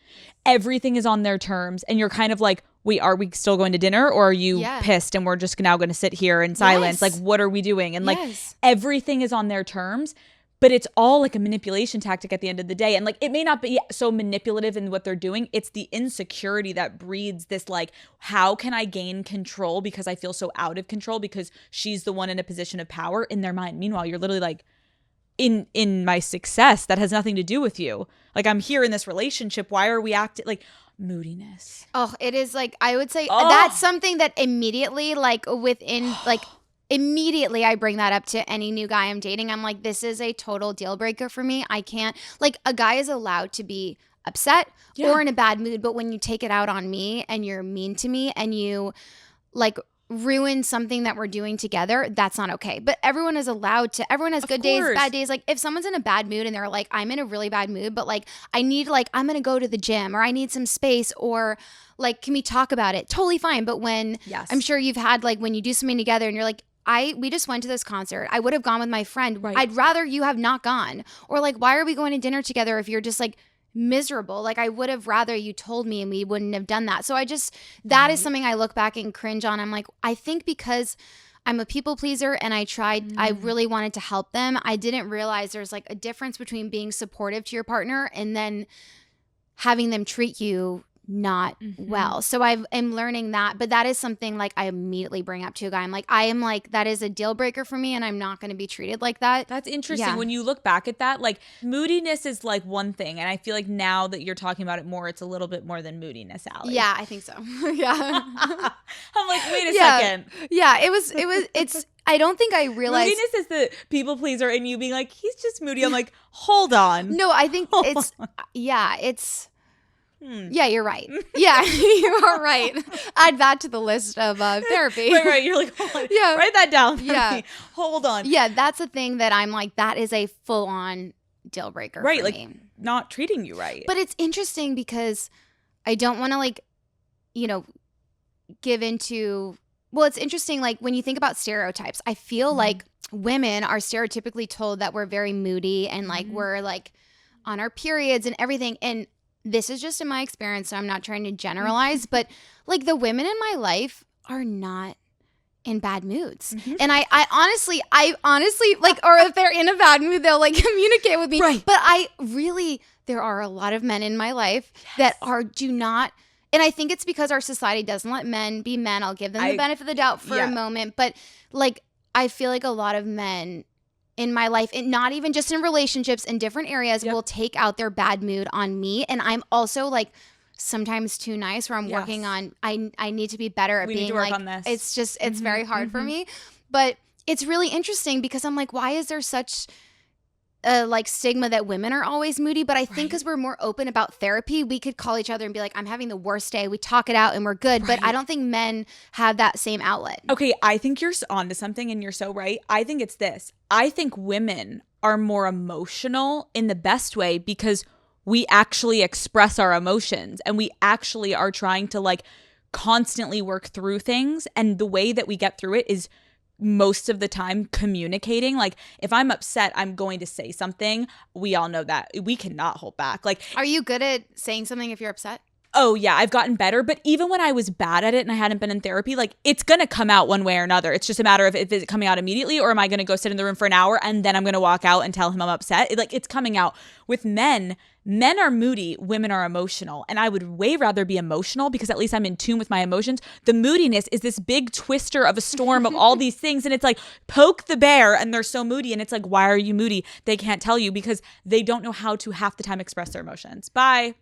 Everything is on their terms, and you're kind of like, wait, are we still going to dinner, or are you pissed and we're just now going to sit here in silence? Like, what are we doing? And like everything is on their terms, but it's all like a manipulation tactic at the end of the day. And like, it may not be so manipulative in what they're doing. It's the insecurity that breeds this like, how can I gain control because I feel so out of control because she's the one in a position of power in their mind. Meanwhile, you're literally like, in my success, that has nothing to do with you. Like, I'm here in this relationship. Why are we acting like moodiness? Oh, it is like, I would say that's something that immediately like within like immediately I bring that up to any new guy I'm dating. I'm like, this is a total deal breaker for me. I can't, like, a guy is allowed to be upset or in a bad mood, but when you take it out on me and you're mean to me and you like ruin something that we're doing together, that's not okay. But everyone is allowed to, everyone has good days, bad days. Like if someone's in a bad mood and they're like, I'm in a really bad mood, but like I need, like, I'm going to go to the gym or I need some space, or like, can we talk about it? Totally fine. But when I'm sure you've had like when you do something together and you're like, we just went to this concert. I would have gone with my friend. Right. I'd rather you have not gone. Or like, why are we going to dinner together if you're just like miserable? Like I would have rather you told me and we wouldn't have done that. So I just, that is something I look back and cringe on. I'm like, I think because I'm a people pleaser and I really wanted to help them, I didn't realize there's like a difference between being supportive to your partner and then having them treat you not well. So I'm learning that, but that is something like I immediately bring up to a guy. I'm like, that is a deal breaker for me and I'm not going to be treated like that. That's interesting. Yeah. When you look back at that, like moodiness is like one thing. And I feel like now that you're talking about it more, it's a little bit more than moodiness, Aly. Yeah, I think so. Yeah. I'm like, wait a second. Yeah, it's, I don't think I realized. Moodiness is the people pleaser and you being like, he's just moody. I'm like, hold on. No, I think yeah, you're right. Yeah, you are right. Add that to the list of therapy. Right. You're like, hold on. Yeah. Write that down for me. Hold on. Yeah, that's a thing that I'm like, that is a full-on deal breaker for like me. Not treating you right. But it's interesting because I don't want to like, give into, well, it's interesting like when you think about stereotypes, I feel like women are stereotypically told that we're very moody and like we're like on our periods and everything. And this is just in my experience, so I'm not trying to generalize, but like the women in my life are not in bad moods. And I honestly like, or if they're in a bad mood, they'll like communicate with me. Right. But there are a lot of men in my life that do not, and I think it's because our society doesn't let men be men. I'll give them the benefit of the doubt for a moment. But like, I feel like a lot of men in my life, and not even just in relationships, in different areas, will take out their bad mood on me. And I'm also like sometimes too nice, where I'm working on, I need to be better at being like, on this. It's just, it's very hard for me. But it's really interesting because I'm like, why is there such like stigma that women are always moody, but I think because we're more open about therapy, we could call each other and be like, I'm having the worst day. We talk it out and we're good. But I don't think men have that same outlet. Okay, I think you're onto something and you're so right. I think it's this. I think women are more emotional in the best way because we actually express our emotions and we actually are trying to like constantly work through things. And the way that we get through it is most of the time communicating. Like if I'm upset, I'm going to say something. We all know that. We cannot hold back. Like, are you good at saying something if you're upset? Oh yeah, I've gotten better. But even when I was bad at it and I hadn't been in therapy, like it's going to come out one way or another. It's just a matter of if it's coming out immediately or am I going to go sit in the room for an hour and then I'm going to walk out and tell him I'm upset. It's coming out. With men are moody, women are emotional. And I would way rather be emotional because at least I'm in tune with my emotions. The moodiness is this big twister of a storm of all these things. And it's like, poke the bear and they're so moody. And it's like, why are you moody? They can't tell you because they don't know how to half the time express their emotions. Bye.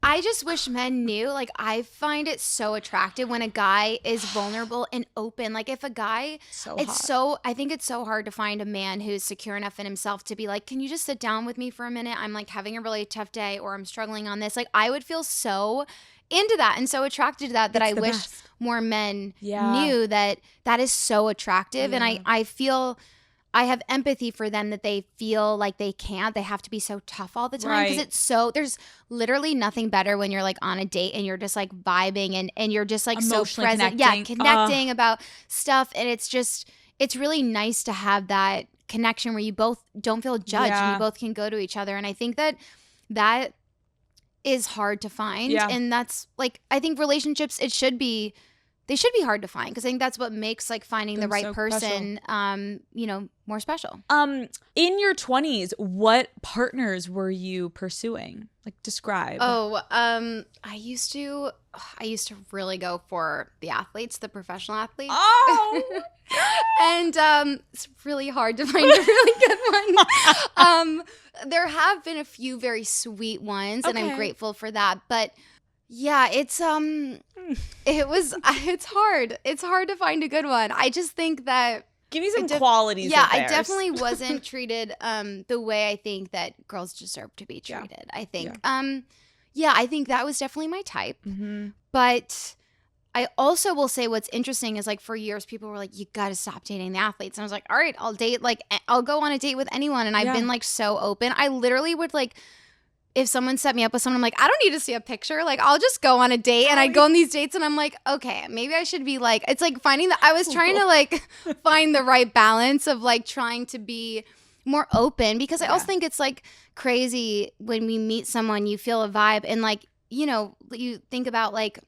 I just wish men knew. Like, I find it so attractive when a guy is vulnerable and open. Like, if a guy, I think it's so hard to find a man who's secure enough in himself to be like, can you just sit down with me for a minute? I'm like having a really tough day or I'm struggling on this. Like, I would feel so into that and so attracted to that I wish more men knew that is so attractive. And I feel I have empathy for them that they feel like they have to be so tough all the time because it's so, there's literally nothing better when you're like on a date and you're just like vibing and you're just like so present. Connecting about stuff. And it's really nice to have that connection where you both don't feel judged and you both can go to each other. And I think that is hard to find. And that's like, I think relationships, they should be hard to find because I think that's what makes like finding the right person, more special. In your 20s, what partners were you pursuing? Like describe. I used to really go for the athletes, the professional athletes. Oh, and it's really hard to find a really good one. There have been a few very sweet ones, and I'm grateful for that. But yeah, it's hard. It's hard to find a good one. I just think that give me some qualities. Yeah, I definitely wasn't treated the way I think that girls deserve to be treated. I think I think that was definitely my type. Mm-hmm. But I also will say what's interesting is like for years people were like, you got to stop dating the athletes. And I was like, all right, I'll go on a date with anyone. And I've been like so open. I literally would like, if someone set me up with someone, I'm like, I don't need to see a picture. Like, I'll just go on a date. And I'd go on these dates and I'm like, okay, maybe I should be like, it's like I was trying to like find the right balance of like trying to be more open because I also think it's like crazy when we meet someone, you feel a vibe and like, you think about like,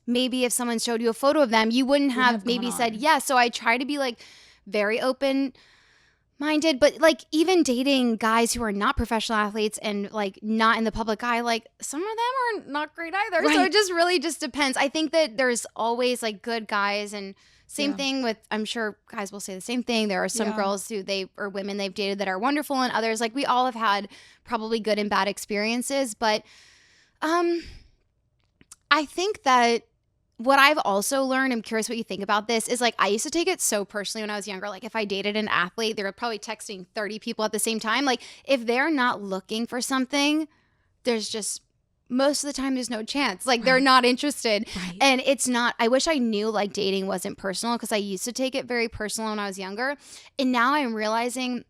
maybe if someone showed you a photo of them, you wouldn't have maybe said yes. So I try to be like very open minded, but like even dating guys who are not professional athletes and like not in the public eye, like some of them are not great either. So it just really just depends. I think that there's always like good guys and same thing with, I'm sure guys will say the same thing. There are some girls or women they've dated that are wonderful and others like we all have had probably good and bad experiences. But I think that what I've also learned, I'm curious what you think about this, is like I used to take it so personally when I was younger. Like if I dated an athlete, they were probably texting 30 people at the same time. Like if they're not looking for something, there's just most of the time there's no chance. Like they're not interested. Right. And it's not, I wish I knew like dating wasn't personal because I used to take it very personal when I was younger. And now I'm realizing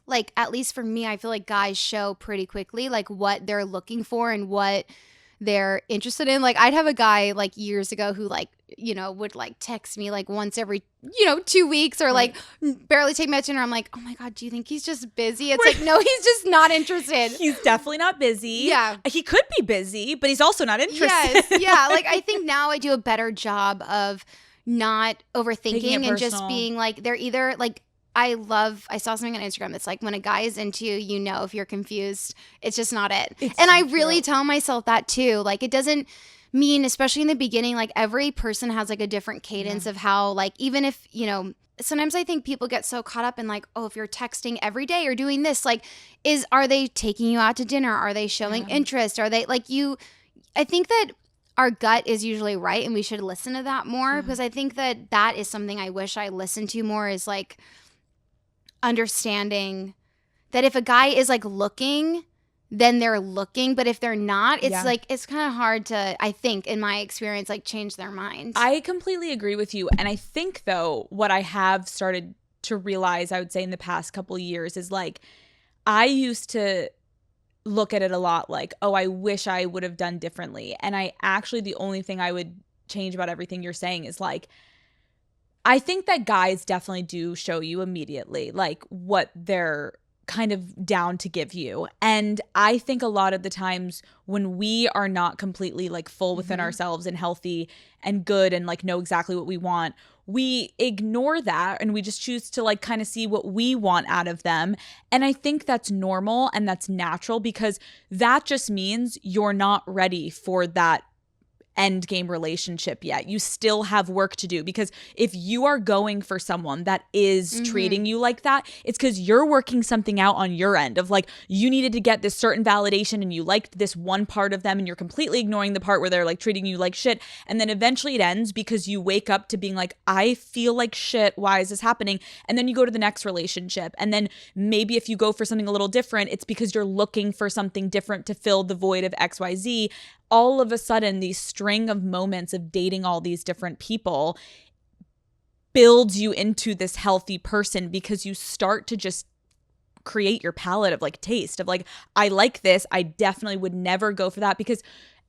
like at least for me, I feel like guys show pretty quickly like what they're looking for and what they're interested in. Like I'd have a guy like years ago who like, would like text me like once every, 2 weeks or like barely take me out to dinner. I'm like, oh my God, do you think he's just busy? It's like, no, he's just not interested. He's definitely not busy. Yeah. He could be busy, but he's also not interested. Yes. Yeah. Like I think now I do a better job of not overthinking and just being like, they're either like, I saw something on Instagram that's like when a guy is into you, if you're confused, it's just not it. And I really tell myself that too. Like it doesn't mean, especially in the beginning, like every person has like a different cadence of how like, even if, sometimes I think people get so caught up in like, oh, if you're texting every day or doing this, like are they taking you out to dinner? Are they showing interest? Are they like I think that our gut is usually right and we should listen to that more because I think that is something I wish I listened to more is like, understanding that if a guy is like looking, then they're looking, but if they're not, it's like it's kind of hard to, I think in my experience, like change their mind. I completely agree with you. And I think though what I have started to realize, I would say in the past couple of years, is like I used to look at it a lot like, oh, I wish I would have done differently. And I actually, the only thing I would change about everything you're saying is like, I think that guys definitely do show you immediately like what they're kind of down to give you. And I think a lot of the times when we are not completely like full within ourselves and healthy and good and like know exactly what we want, we ignore that and we just choose to like kind of see what we want out of them. And I think that's normal and that's natural because that just means you're not ready for that end game relationship yet. You still have work to do, because if you are going for someone that is treating you like that, it's because you're working something out on your end of like you needed to get this certain validation and you liked this one part of them and you're completely ignoring the part where they're like treating you like shit. And then eventually it ends because you wake up to being like, I feel like shit. Why is this happening? And then you go to the next relationship. And then maybe if you go for something a little different, it's because you're looking for something different to fill the void of XYZ. All of a sudden, these string of moments of dating all these different people builds you into this healthy person because you start to just create your palette of like taste of like, I like this. I definitely would never go for that, because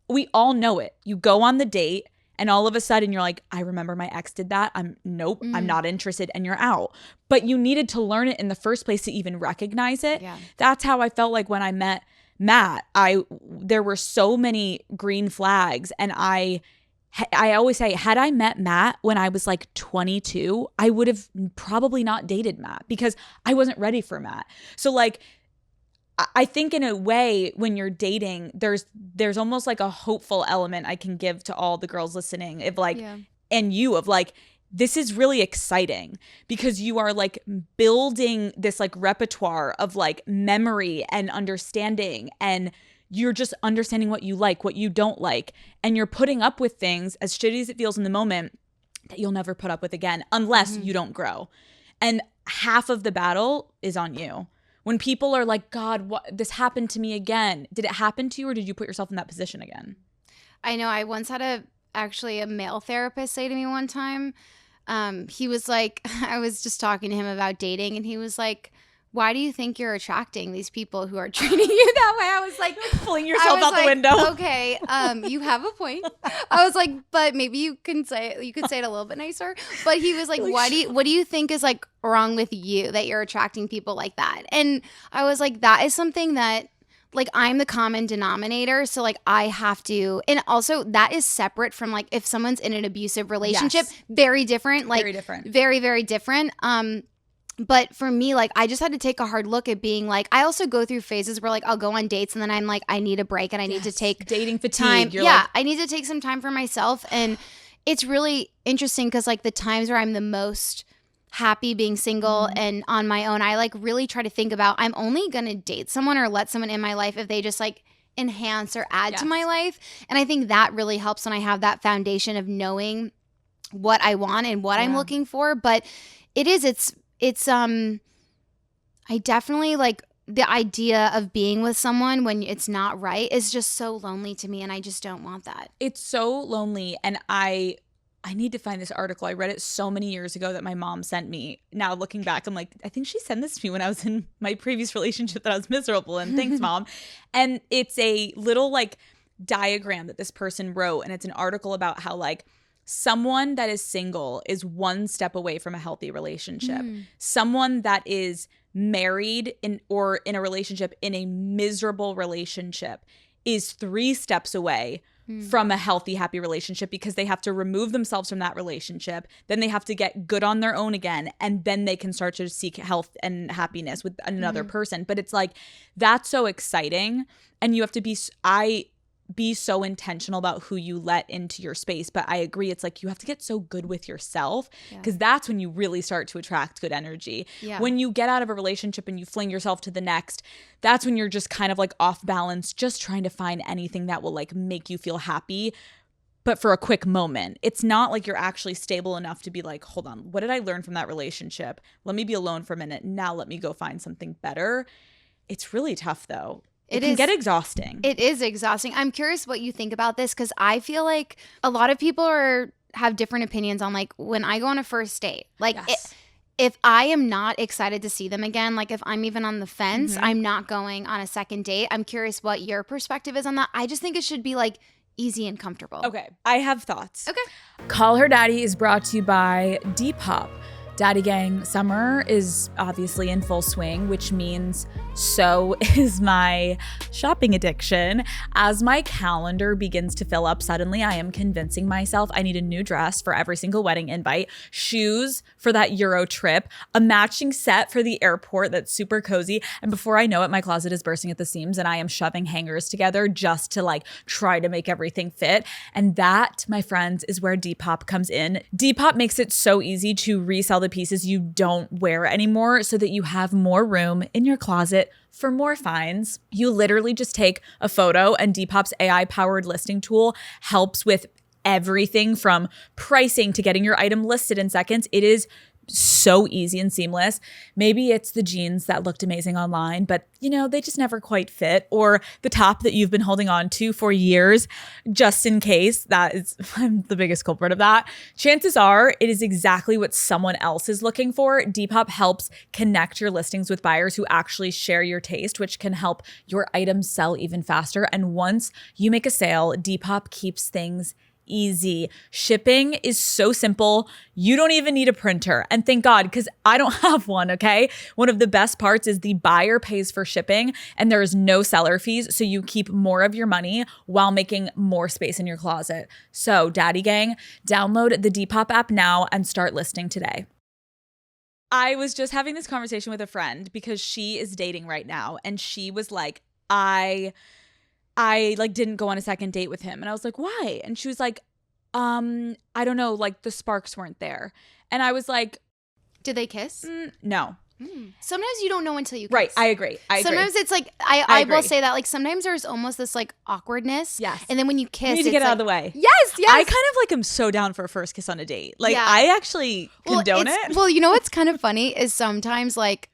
we all know it. You go on the date and all of a sudden you're like, I remember my ex did that. I'm not interested, and you're out. But you needed to learn it in the first place to even recognize it. Yeah. That's how I felt like when I met Matt. There were so many green flags, and I always say, had I met Matt when I was like 22, I would have probably not dated Matt because I wasn't ready for Matt. So like, I think in a way when you're dating, there's almost like a hopeful element I can give to all the girls listening of like, and you of like, this is really exciting because you are like building this like repertoire of like memory and understanding, and you're just understanding what you like, what you don't like, and you're putting up with things, as shitty as it feels in the moment, that you'll never put up with again unless you don't grow. And half of the battle is on you. When people are like, God, what, this happened to me again. Did it happen to you, or did you put yourself in that position again? I know. I once had a male therapist say to me one time, he was like, I was just talking to him about dating, and he was like, why do you think you're attracting these people who are treating you that way? I was like, pulling yourself out the window. Okay, you have a point. I was like, but maybe you could say it a little bit nicer. But he was like, what do you think is like wrong with you that you're attracting people like that? And I was like, that is something that like I'm the common denominator. So like I have to, and also that is separate from like if someone's in an abusive relationship, very different, like very, very different. But for me, like I just had to take a hard look at being like, I also go through phases where like I'll go on dates and then I'm like, I need a break and I need to take dating fatigue. Time. I need to take some time for myself. And it's really interesting because like the times where I'm the most happy being single and on my own, I like really try to think about, I'm only gonna date someone or let someone in my life if they just like enhance or add to my life. And I think that really helps when I have that foundation of knowing what I want and what I'm looking for. But it's I definitely like the idea of being with someone when it's not right is just so lonely to me, and I just don't want that. It's so lonely, and I need to find this article. I read it so many years ago that my mom sent me. Now looking back, I'm like, I think she sent this to me when I was in my previous relationship that I was miserable in. Thanks, Mom. And it's a little like diagram that this person wrote, and it's an article about how like someone that is single is one step away from a healthy relationship. Someone that is married or in a relationship, in a miserable relationship, is 3 steps away from a healthy, happy relationship, because they have to remove themselves from that relationship. Then they have to get good on their own again. And then they can start to seek health and happiness with another person. But it's like, that's so exciting. And you have to be so intentional about who you let into your space. But I agree, it's like you have to get so good with yourself, because that's when you really start to attract good energy. When you get out of a relationship and you fling yourself to the next, that's when you're just kind of like off balance, just trying to find anything that will like make you feel happy. but for a quick moment. It's not like you're actually stable enough to be like, hold on, what did I learn from that relationship? Let me be alone for a minute. Now let me go find something better. It's really tough though. It can get exhausting. It is exhausting. I'm curious what you think about this, because I feel like a lot of people have different opinions on like when I go on a first date. Like if I am not excited to see them again, like if I'm even on the fence, I'm not going on a second date. I'm curious what your perspective is on that. I just think it should be like easy and comfortable. Okay, I have thoughts. Okay. Call Her Daddy is brought to you by Depop. Daddy Gang, summer is obviously in full swing, which means so is my shopping addiction. As my calendar begins to fill up, suddenly I am convincing myself I need a new dress for every single wedding invite, shoes for that Euro trip, a matching set for the airport that's super cozy. And before I know it, my closet is bursting at the seams and I am shoving hangers together just to like try to make everything fit. And that, my friends, is where Depop comes in. Depop makes it so easy to resell the pieces you don't wear anymore so that you have more room in your closet for more finds. You literally just take a photo and Depop's AI-powered listing tool helps with everything from pricing to getting your item listed in seconds. It is so easy and seamless. Maybe it's the jeans that looked amazing online, but you know, they just never quite fit, or the top that you've been holding on to for years, just in case. I'm the biggest culprit of that. Chances are it is exactly what someone else is looking for. Depop helps connect your listings with buyers who actually share your taste, which can help your items sell even faster. And once you make a sale, Depop keeps things easy. Shipping is so simple. You don't even need a printer. And thank God, because I don't have one, okay? One of the best parts is the buyer pays for shipping and there is no seller fees. So you keep more of your money while making more space in your closet. So Daddy Gang, download the Depop app now and start listing today. I was just having this conversation with a friend because she is dating right now. And she was like, I like didn't go on a second date with him. And I was like, why? And she was like, I don't know, like the sparks weren't there. And I was like, did they kiss? No. Sometimes you don't know until you kiss. Right. I agree. Sometimes it's like, I will say that like sometimes there's almost this like awkwardness. Yes. And then when you kiss, you need to get out of the way. Yes. I kind of like am so down for a first kiss on a date. Like I actually condone it. Well, you know what's kind of funny is sometimes like,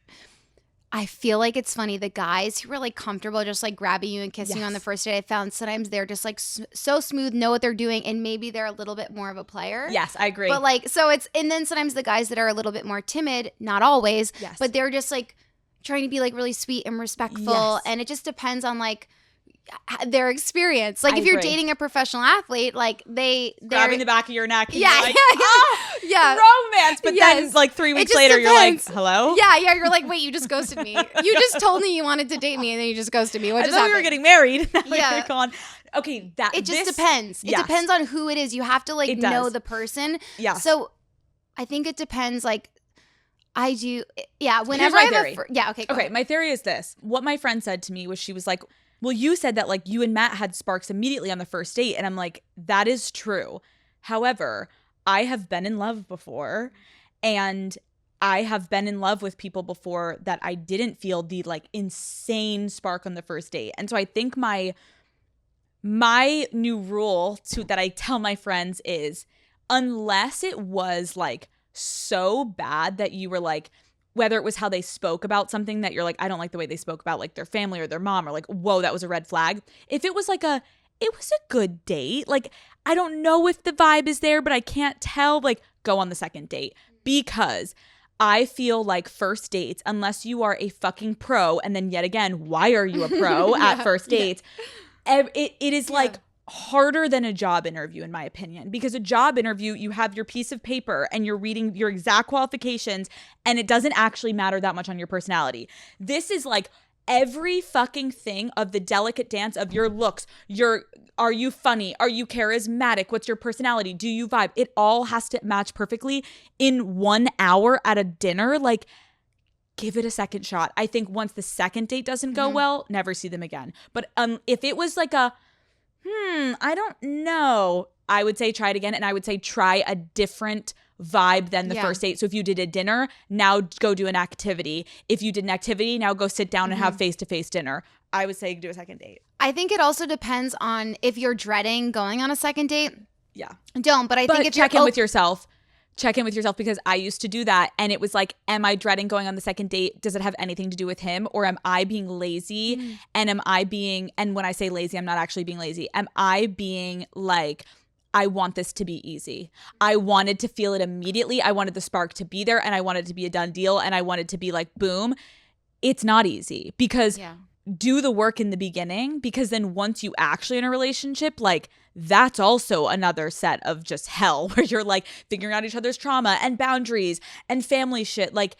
I feel like it's funny, the guys who are like comfortable just like grabbing you and kissing you on the first date, I found sometimes they're just like so smooth, know what they're doing, and maybe they're a little bit more of a player. Yes, I agree. But like, so it's, and then sometimes the guys that are a little bit more timid, not always, but they're just like trying to be like really sweet and respectful. And it just depends on like their experience. Like if you're dating a professional athlete, like they're grabbing the back of your neck. And yeah, you're like, romance. But then like 3 weeks later, you're like, hello? Yeah. You're like, wait, you just ghosted me. You just told me you wanted to date me and then you just ghosted me. What just happened? We were getting married. Yeah. Okay. It just depends. It depends on who it is. You have to like know the person. Yeah. So I think it depends. Like I do. Yeah. Whenever I have Okay. My theory is this. What my friend said to me was she was like, well, you said that like you and Matt had sparks immediately on the first date. And I'm like, that is true. However, I have been in love before and I have been in love with people before that I didn't feel the like insane spark on the first date. And so I think my new rule that I tell my friends is unless it was like so bad that you were like, whether it was how they spoke about something that you're like, I don't like the way they spoke about like their family or their mom, or like, whoa, that was a red flag. If it was like it was a good date, like, I don't know if the vibe is there, but I can't tell, like, go on the second date. Because I feel like first dates, unless you are a fucking pro, and then yet again, why are you a pro at first dates? It is like harder than a job interview, in my opinion, because a job interview, you have your piece of paper and you're reading your exact qualifications and it doesn't actually matter that much on your personality. This is like every fucking thing of the delicate dance of your looks, are you funny? Are you charismatic? What's your personality? Do you vibe? It all has to match perfectly in 1 hour at a dinner. Like, give it a second shot. I think once the second date doesn't go well, never see them again. But if it was like I don't know, I would say try it again. And I would say try a different vibe than the first date. So if you did a dinner, now go do an activity. If you did an activity, now go sit down and have face-to-face dinner. I would say do a second date. I think it also depends on if you're dreading going on a second date. Yeah. don't. But I think if check in with yourself. Check in with yourself, because I used to do that, and it was like, am I dreading going on the second date? Does it have anything to do with him, or am I being lazy? And and when I say lazy, I'm not actually being lazy. Am I being like, I want this to be easy. I wanted to feel it immediately. I wanted the spark to be there, and I wanted it to be a done deal, and I wanted to be like, boom. It's not easy, because do the work in the beginning, because then once you actually in a relationship, like, that's also another set of just hell, where you're like figuring out each other's trauma and boundaries and family shit. Like,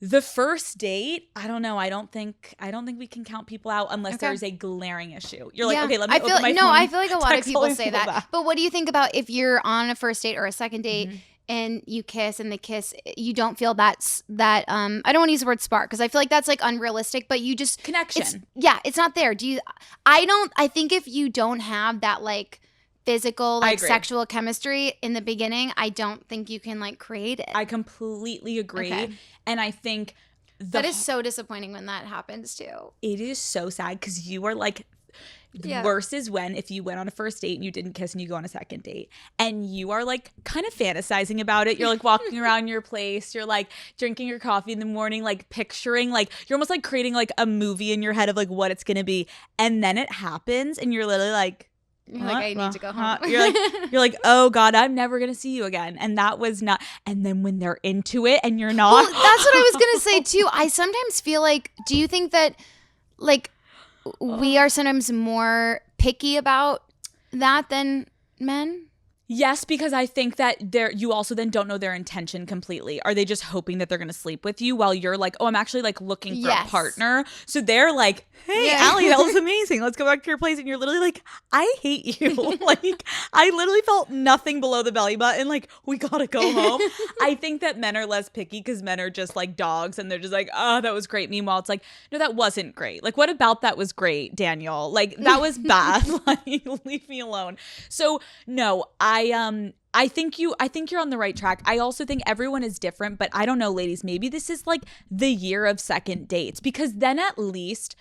the first date, I don't know. I don't think we can count people out unless there's a glaring issue. You're like, okay, let me open my phone. No, I feel like a lot of people say that. back. But what do you think about if you're on a first date or a second date and you kiss, and the kiss, you don't feel that I don't want to use the word spark, because I feel like that's like unrealistic, but you just Connection. It's not there. I think if you don't have that like physical, like sexual chemistry in the beginning, I don't think you can like create it. I completely agree. Okay. And I think that is so disappointing when that happens too. It is so sad, because you are like, worse is when if you went on a first date and you didn't kiss and you go on a second date and you are like kind of fantasizing about it. You're like walking around your place. You're like drinking your coffee in the morning, like picturing, like you're almost like creating like a movie in your head of like what it's going to be. And then it happens and you're literally like, I need to go home. You're like, oh God, I'm never gonna see you again. And that was not. And then when they're into it and you're not, well, that's what I was gonna say too. I sometimes feel like, do you think that like we are sometimes more picky about that than men? Yes, because I think that you also then don't know their intention completely. Are they just hoping that they're going to sleep with you while you're like, oh, I'm actually like looking for a partner? So they're like, hey, Aly, that was amazing. Let's go back to your place. And you're literally like, I hate you. Like, I literally felt nothing below the belly button. Like, we got to go home. I think that men are less picky because men are just like dogs and they're just like, oh, that was great. Meanwhile, it's like, no, that wasn't great. Like, what about that was great, Daniel? Like, that was bad. Like, leave me alone. So, no, I think you're on the right track. I also think everyone is different, but I don't know, ladies, maybe this is like the year of second dates, because then at least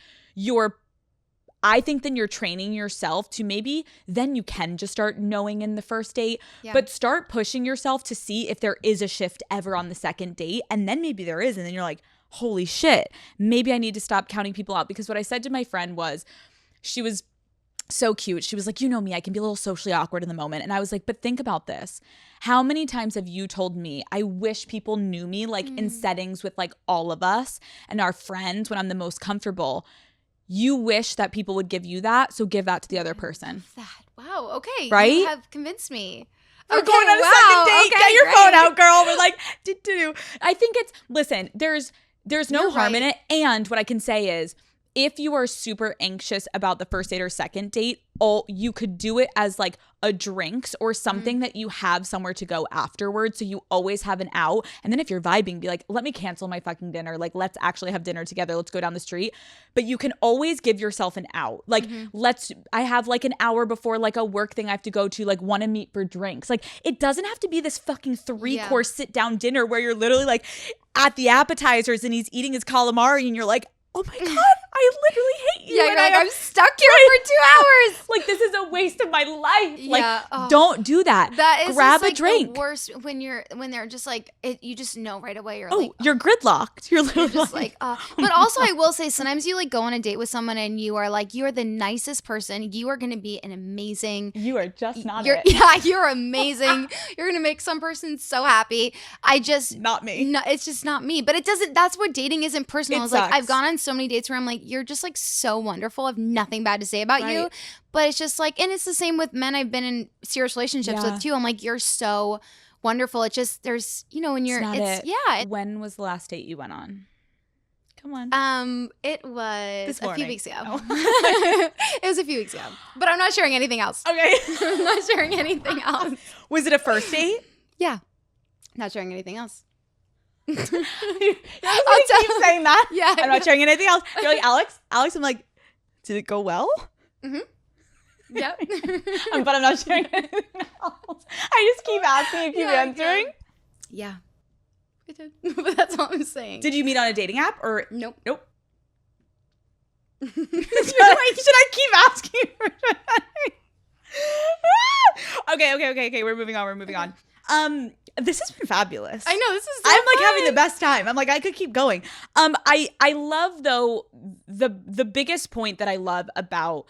I think then you're training yourself to maybe then you can just start knowing in the first date, but start pushing yourself to see if there is a shift ever on the second date. And then maybe there is. And then you're like, holy shit, maybe I need to stop counting people out. Because what I said to my friend was, she was so cute. She was like, you know me, I can be a little socially awkward in the moment. And I was like, but think about this. How many times have you told me, I wish people knew me like in settings with like all of us and our friends when I'm the most comfortable? You wish that people would give you that. So give that to the other person. Wow. Okay. Right? You have convinced me. We're going on a second date. Okay, get your phone out, girl. We're like, I think listen, there's no harm in it. And what I can say is, if you are super anxious about the first date or second date, you could do it as like a drinks or something that you have somewhere to go afterwards. So you always have an out. And then if you're vibing, be like, let me cancel my fucking dinner. Like, let's actually have dinner together. Let's go down the street. But you can always give yourself an out. Like, I have like an hour before like a work thing I have to go to, like want to meet for drinks. Like, it doesn't have to be this fucking 3-course sit down dinner where you're literally like at the appetizers and he's eating his calamari and you're like, oh my God, I literally hate you. Yeah, you're like, I'm stuck here for 2 hours. Like, this is a waste of my life. Like, don't do that. That is grab just, like, a drink. The worst when they're just like, you just know right away. You're you're gridlocked. You're literally just like, but also I will say, sometimes you like go on a date with someone and you are like, you are the nicest person. You are going to be an amazing. You are just not it. Yeah, you're amazing. You're going to make some person so happy. Not me. No, it's just not me. But it doesn't. That's what dating isn't personal. It's like, I've gone on so many dates where I'm like, you're just like so wonderful. I have nothing bad to say about you. But it's just like, and it's the same with men I've been in serious relationships with too. I'm like, you're so wonderful. It's just, there's, when you're, When was the last date you went on? Come on. It was a few weeks ago. Oh. It was a few weeks ago. But I'm not sharing anything else. Okay. I'm not sharing anything else. Was it a first date? Yeah. Not sharing anything else. I'll keep saying that. Yeah. I'm not sharing anything else. You're like, Alex, I'm like, did it go well? Mm-hmm. Yep. But I'm not sharing anything else. I just keep asking you, keep answering. Yeah. I did. But that's all I'm saying. Did you meet on a dating app or? Nope. Should I keep asking? Okay. We're moving on. This has been fabulous. I know, this is so I'm like fun. having the best time. I'm like, I could keep going. I love though the biggest point that I love about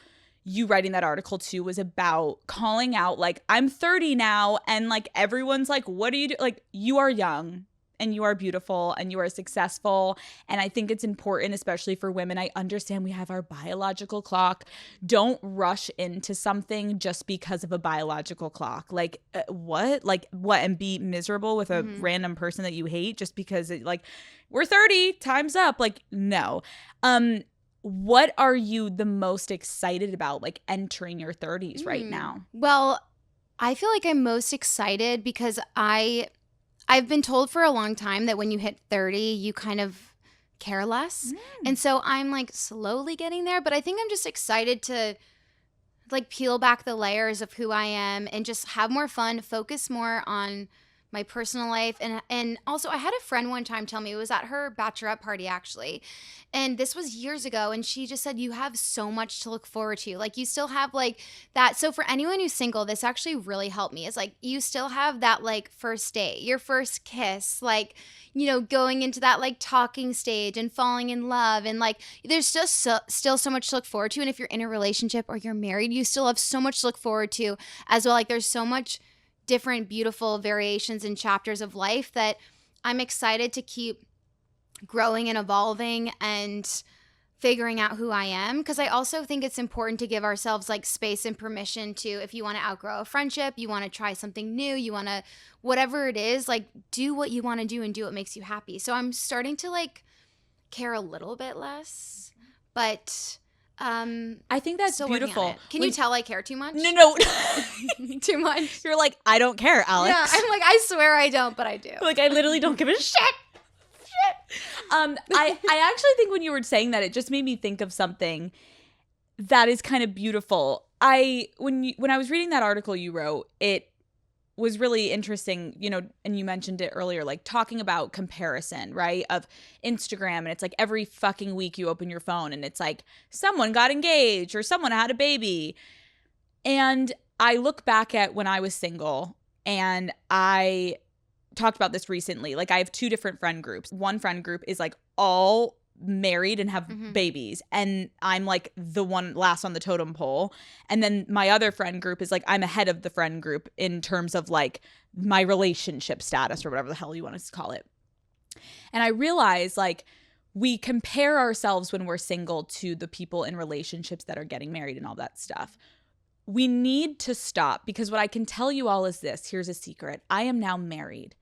you writing that article too was about calling out like, I'm 30 now, and like everyone's like, what do you do? Like, you are young and you are beautiful and you are successful. And I think it's important, especially for women. I understand we have our biological clock. Don't rush into something just because of a biological clock. Like, what? And be miserable with a random person that you hate just because we're 30, time's up. Like, no. What are you the most excited about, like, entering your 30s right now? Well, I feel like I'm most excited because I've been told for a long time that when you hit 30, you kind of care less. And so I'm like slowly getting there, but I think I'm just excited to like peel back the layers of who I am and just have more fun, focus more on my personal life. And also I had a friend one time tell me, it was at her bachelorette party actually, and this was years ago, and she just said, you have so much to look forward to. Like, you still have like that. So for anyone who's single, this actually really helped me. It's like you still have that like first date, your first kiss, like, you know, going into that like talking stage and falling in love, and like there's just still so much to look forward to. And if you're in a relationship or you're married, you still have so much to look forward to as well. Like, there's so much different beautiful variations and chapters of life that I'm excited to keep growing and evolving and figuring out who I am. Because I also think it's important to give ourselves like space and permission to, if you want to outgrow a friendship, you want to try something new, you want to, whatever it is, like do what you want to do and do what makes you happy. So I'm starting to like care a little bit less, but I think that's beautiful. Can you tell I care too much? No. Too much. You're like, I don't care, Alex. Yeah, I'm like, I swear I don't, but I do. Like, I literally don't give a shit. I actually think when you were saying that, it just made me think of something that is kind of beautiful. When I was reading that article you wrote, it was really interesting, you know, and you mentioned it earlier, like talking about comparison, right, of Instagram. And it's like every fucking week you open your phone and it's like someone got engaged or someone had a baby. And I look back at when I was single, and I talked about this recently. Like, I have two different friend groups. One friend group is like all married and have babies, and I'm like the one last on the totem pole. And then my other friend group is like, I'm ahead of the friend group in terms of like my relationship status or whatever the hell you want to call it. And I realize like we compare ourselves when we're single to the people in relationships that are getting married and all that stuff. We need to stop, because what I can tell you all is this. Here's a secret. I am now married,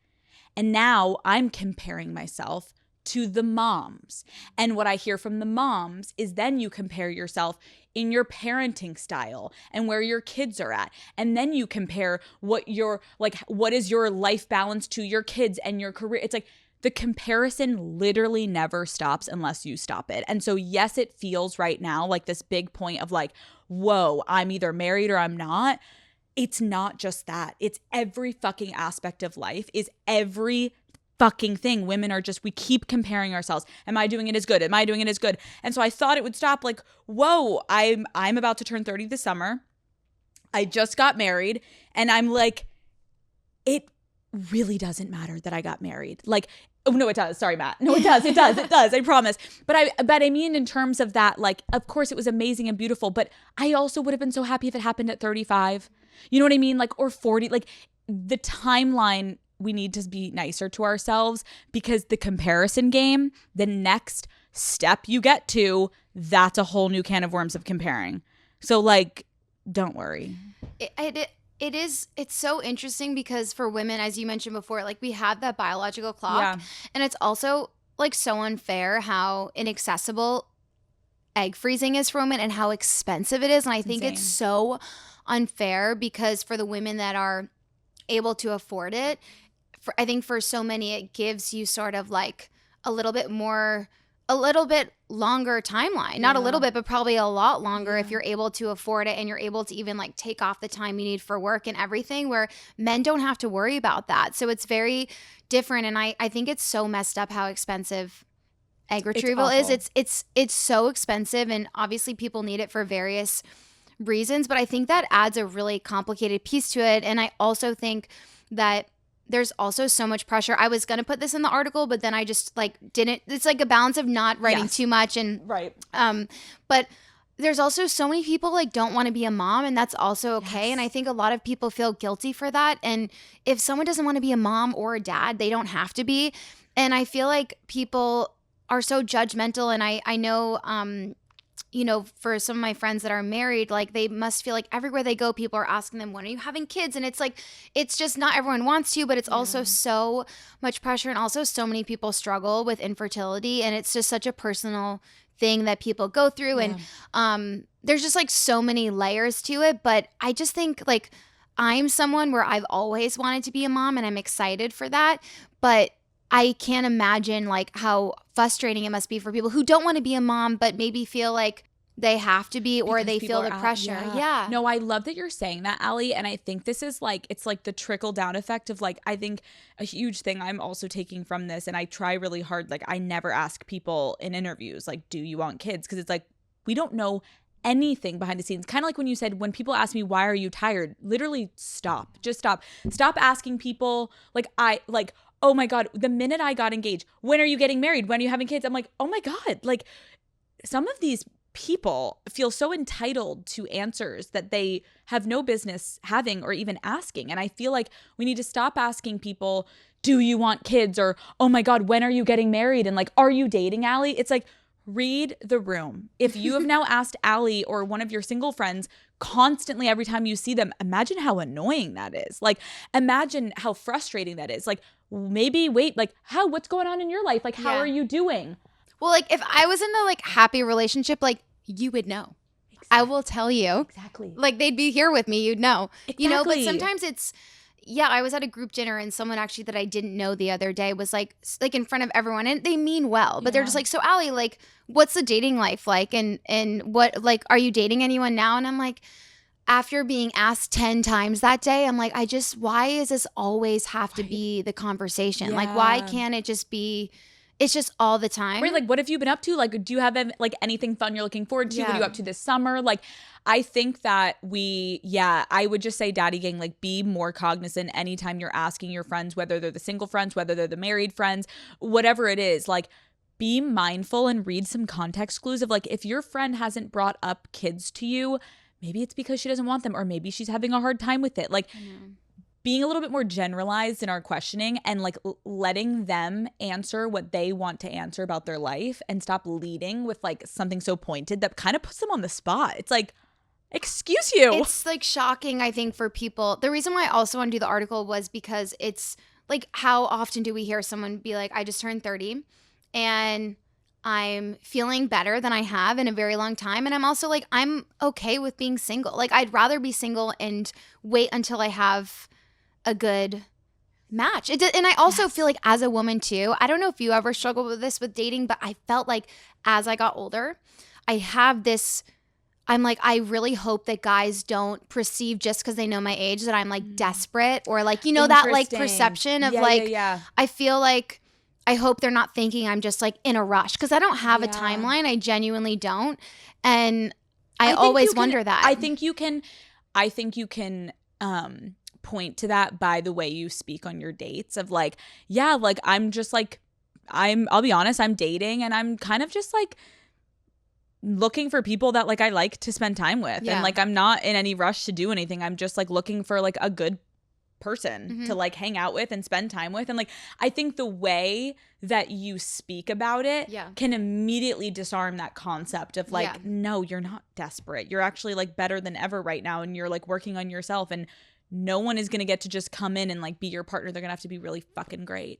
and now I'm comparing myself to the moms. And what I hear from the moms is then you compare yourself in your parenting style and where your kids are at. And then you compare what is your life balance to your kids and your career. It's like the comparison literally never stops unless you stop it. And so yes, it feels right now like this big point of like, whoa, I'm either married or I'm not. It's not just that. It's every fucking aspect of life, is every fucking thing. Women are just, we keep comparing ourselves. Am I doing it as good? Am I doing it as good? And so I thought it would stop. Like, whoa, I'm about to turn 30 this summer. I just got married, and I'm like, it really doesn't matter that I got married. Like, oh no, it does. Sorry, Matt. No, it does. It does. I promise. But I mean, in terms of that, like, of course it was amazing and beautiful, but I also would have been so happy if it happened at 35. You know what I mean? Like, or 40. Like, the timeline, we need to be nicer to ourselves, because the comparison game, the next step you get to, that's a whole new can of worms of comparing. So like, don't worry. It's so interesting because for women, as you mentioned before, like we have that biological clock, and it's also like so unfair how inaccessible egg freezing is for women and how expensive it is. And I think it's so unfair, because for the women that are able to afford it, I think for so many, it gives you sort of like a little bit longer timeline. Not a little bit, but probably a lot longer if you're able to afford it and you're able to even like take off the time you need for work and everything, where men don't have to worry about that. So it's very different. And I think it's so messed up how expensive egg retrieval is. It's so expensive, and obviously people need it for various reasons, but I think that adds a really complicated piece to it. And I also think that there's also so much pressure. I was going to put this in the article, but then I just like didn't. It's like a balance of not writing too much and right. But there's also so many people like don't want to be a mom, and that's also okay. And I think a lot of people feel guilty for that. And if someone doesn't want to be a mom or a dad, they don't have to be. And I feel like people are so judgmental. And I know, you know, for some of my friends that are married, like they must feel like everywhere they go, people are asking them, when are you having kids? And it's like, it's just not everyone wants to, but it's also so much pressure. And also so many people struggle with infertility. And it's just such a personal thing that people go through. And there's just like so many layers to it. But I just think like I'm someone where I've always wanted to be a mom and I'm excited for that. But I can't imagine like how frustrating it must be for people who don't want to be a mom, but maybe feel like they have to be, or Because they people feel the are pressure. Yeah. No, I love that you're saying that, Aly. And I think this is like, it's like the trickle down effect of like, I think a huge thing I'm also taking from this, and I try really hard, like I never ask people in interviews, like, do you want kids? Because it's like, we don't know anything behind the scenes. Kind of like when you said, when people ask me, why are you tired? Literally stop. Just stop. Stop asking people like, oh my God, the minute I got engaged, when are you getting married? When are you having kids? I'm like, oh my God, like some of these people feel so entitled to answers that they have no business having or even asking. And I feel like we need to stop asking people, do you want kids? Or, oh my God, when are you getting married? And like, are you dating, Aly? It's like, read the room. If you have now asked Aly or one of your single friends constantly every time you see them, imagine how annoying that is. Like, imagine how frustrating that is. Like, maybe wait, like, what's going on in your life? Like, how are you doing? Well, like if I was in a like happy relationship, like you would know. Exactly. I will tell you. Exactly. Like they'd be here with me, you'd know. Exactly. You know, but sometimes it's I was at a group dinner and someone actually that I didn't know the other day was like in front of everyone, and they mean well, but they're just like, so Aly, like what's the dating life like? And what, like, are you dating anyone now? And I'm like, after being asked 10 times that day, I'm like, why does this always have to be the conversation? Yeah. Like, why can't it just be, it's just all the time? Right, like what have you been up to? Like, do you have like anything fun you're looking forward to? What are you up to this summer? Like, I think that I would just say, Daddy Gang, like be more cognizant anytime you're asking your friends, whether they're the single friends, whether they're the married friends, whatever it is, like be mindful and read some context clues of like, if your friend hasn't brought up kids to you, maybe it's because she doesn't want them, or maybe she's having a hard time with it. Like being a little bit more generalized in our questioning and like letting them answer what they want to answer about their life, and stop leading with like something so pointed that kind of puts them on the spot. It's like, excuse you. It's like shocking, I think, for people. The reason why I also want to do the article was because it's like, how often do we hear someone be like, I just turned 30 and I'm feeling better than I have in a very long time. And I'm also like, I'm okay with being single. Like, I'd rather be single and wait until I have a good match. And I also feel like as a woman too, I don't know if you ever struggled with this with dating, but I felt like as I got older, I have this, I'm like, I really hope that guys don't perceive just because they know my age that I'm like desperate, or like, you know, that like perception of I feel like, I hope they're not thinking I'm just like in a rush, because I don't have a timeline. I genuinely don't. And I always wonder that. I think you can point to that by the way you speak on your dates of like, like I'm just like, I'll be honest, I'm dating and I'm kind of just like looking for people that like I like to spend time with. And like, I'm not in any rush to do anything. I'm just like looking for like a good person to like hang out with and spend time with. And like, I think the way that you speak about it can immediately disarm that concept of like, no, you're not desperate. You're actually like better than ever right now. And you're like working on yourself, and no one is going to get to just come in and like be your partner. They're going to have to be really fucking great.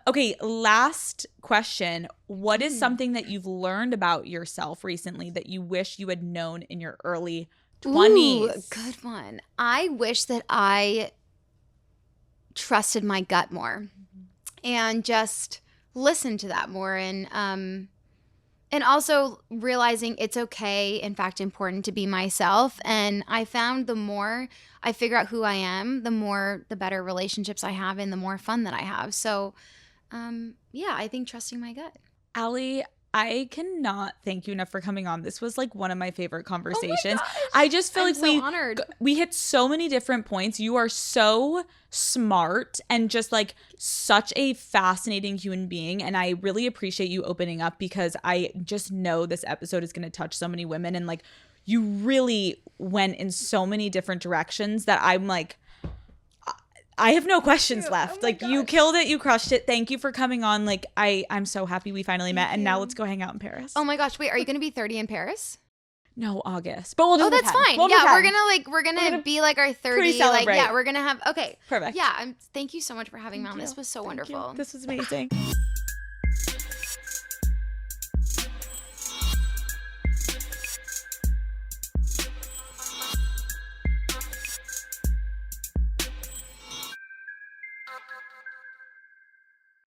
Okay. Last question. What is something that you've learned about yourself recently that you wish you had known in your early 20s? Ooh, good one. I wish that I trusted my gut more and just listened to that more, and also realizing it's okay, in fact, important to be myself. And I found the more I figure out who I am, the better relationships I have and the more fun that I have. So, I think trusting my gut. Aly, I cannot thank you enough for coming on. This was like one of my favorite conversations. Oh my gosh. I just feel I'm like so honored. we hit so many different points. You are so smart and just like such a fascinating human being. And I really appreciate you opening up because I just know this episode is going to touch so many women. And like you really went in so many different directions that I'm like, I have no questions left. Like you killed it. You crushed it. Thank you for coming on. Like I'm so happy we finally met. And now let's go hang out in Paris. Oh my gosh. Wait, are you going to be 30 in Paris? No, August. But we'll do that's fine. We'll yeah, we're gonna be like our 30. pre-celebrate. Like, yeah, we're gonna have. Okay, Perfect. Yeah, thank you so much for having me on. This was so wonderful. This was amazing.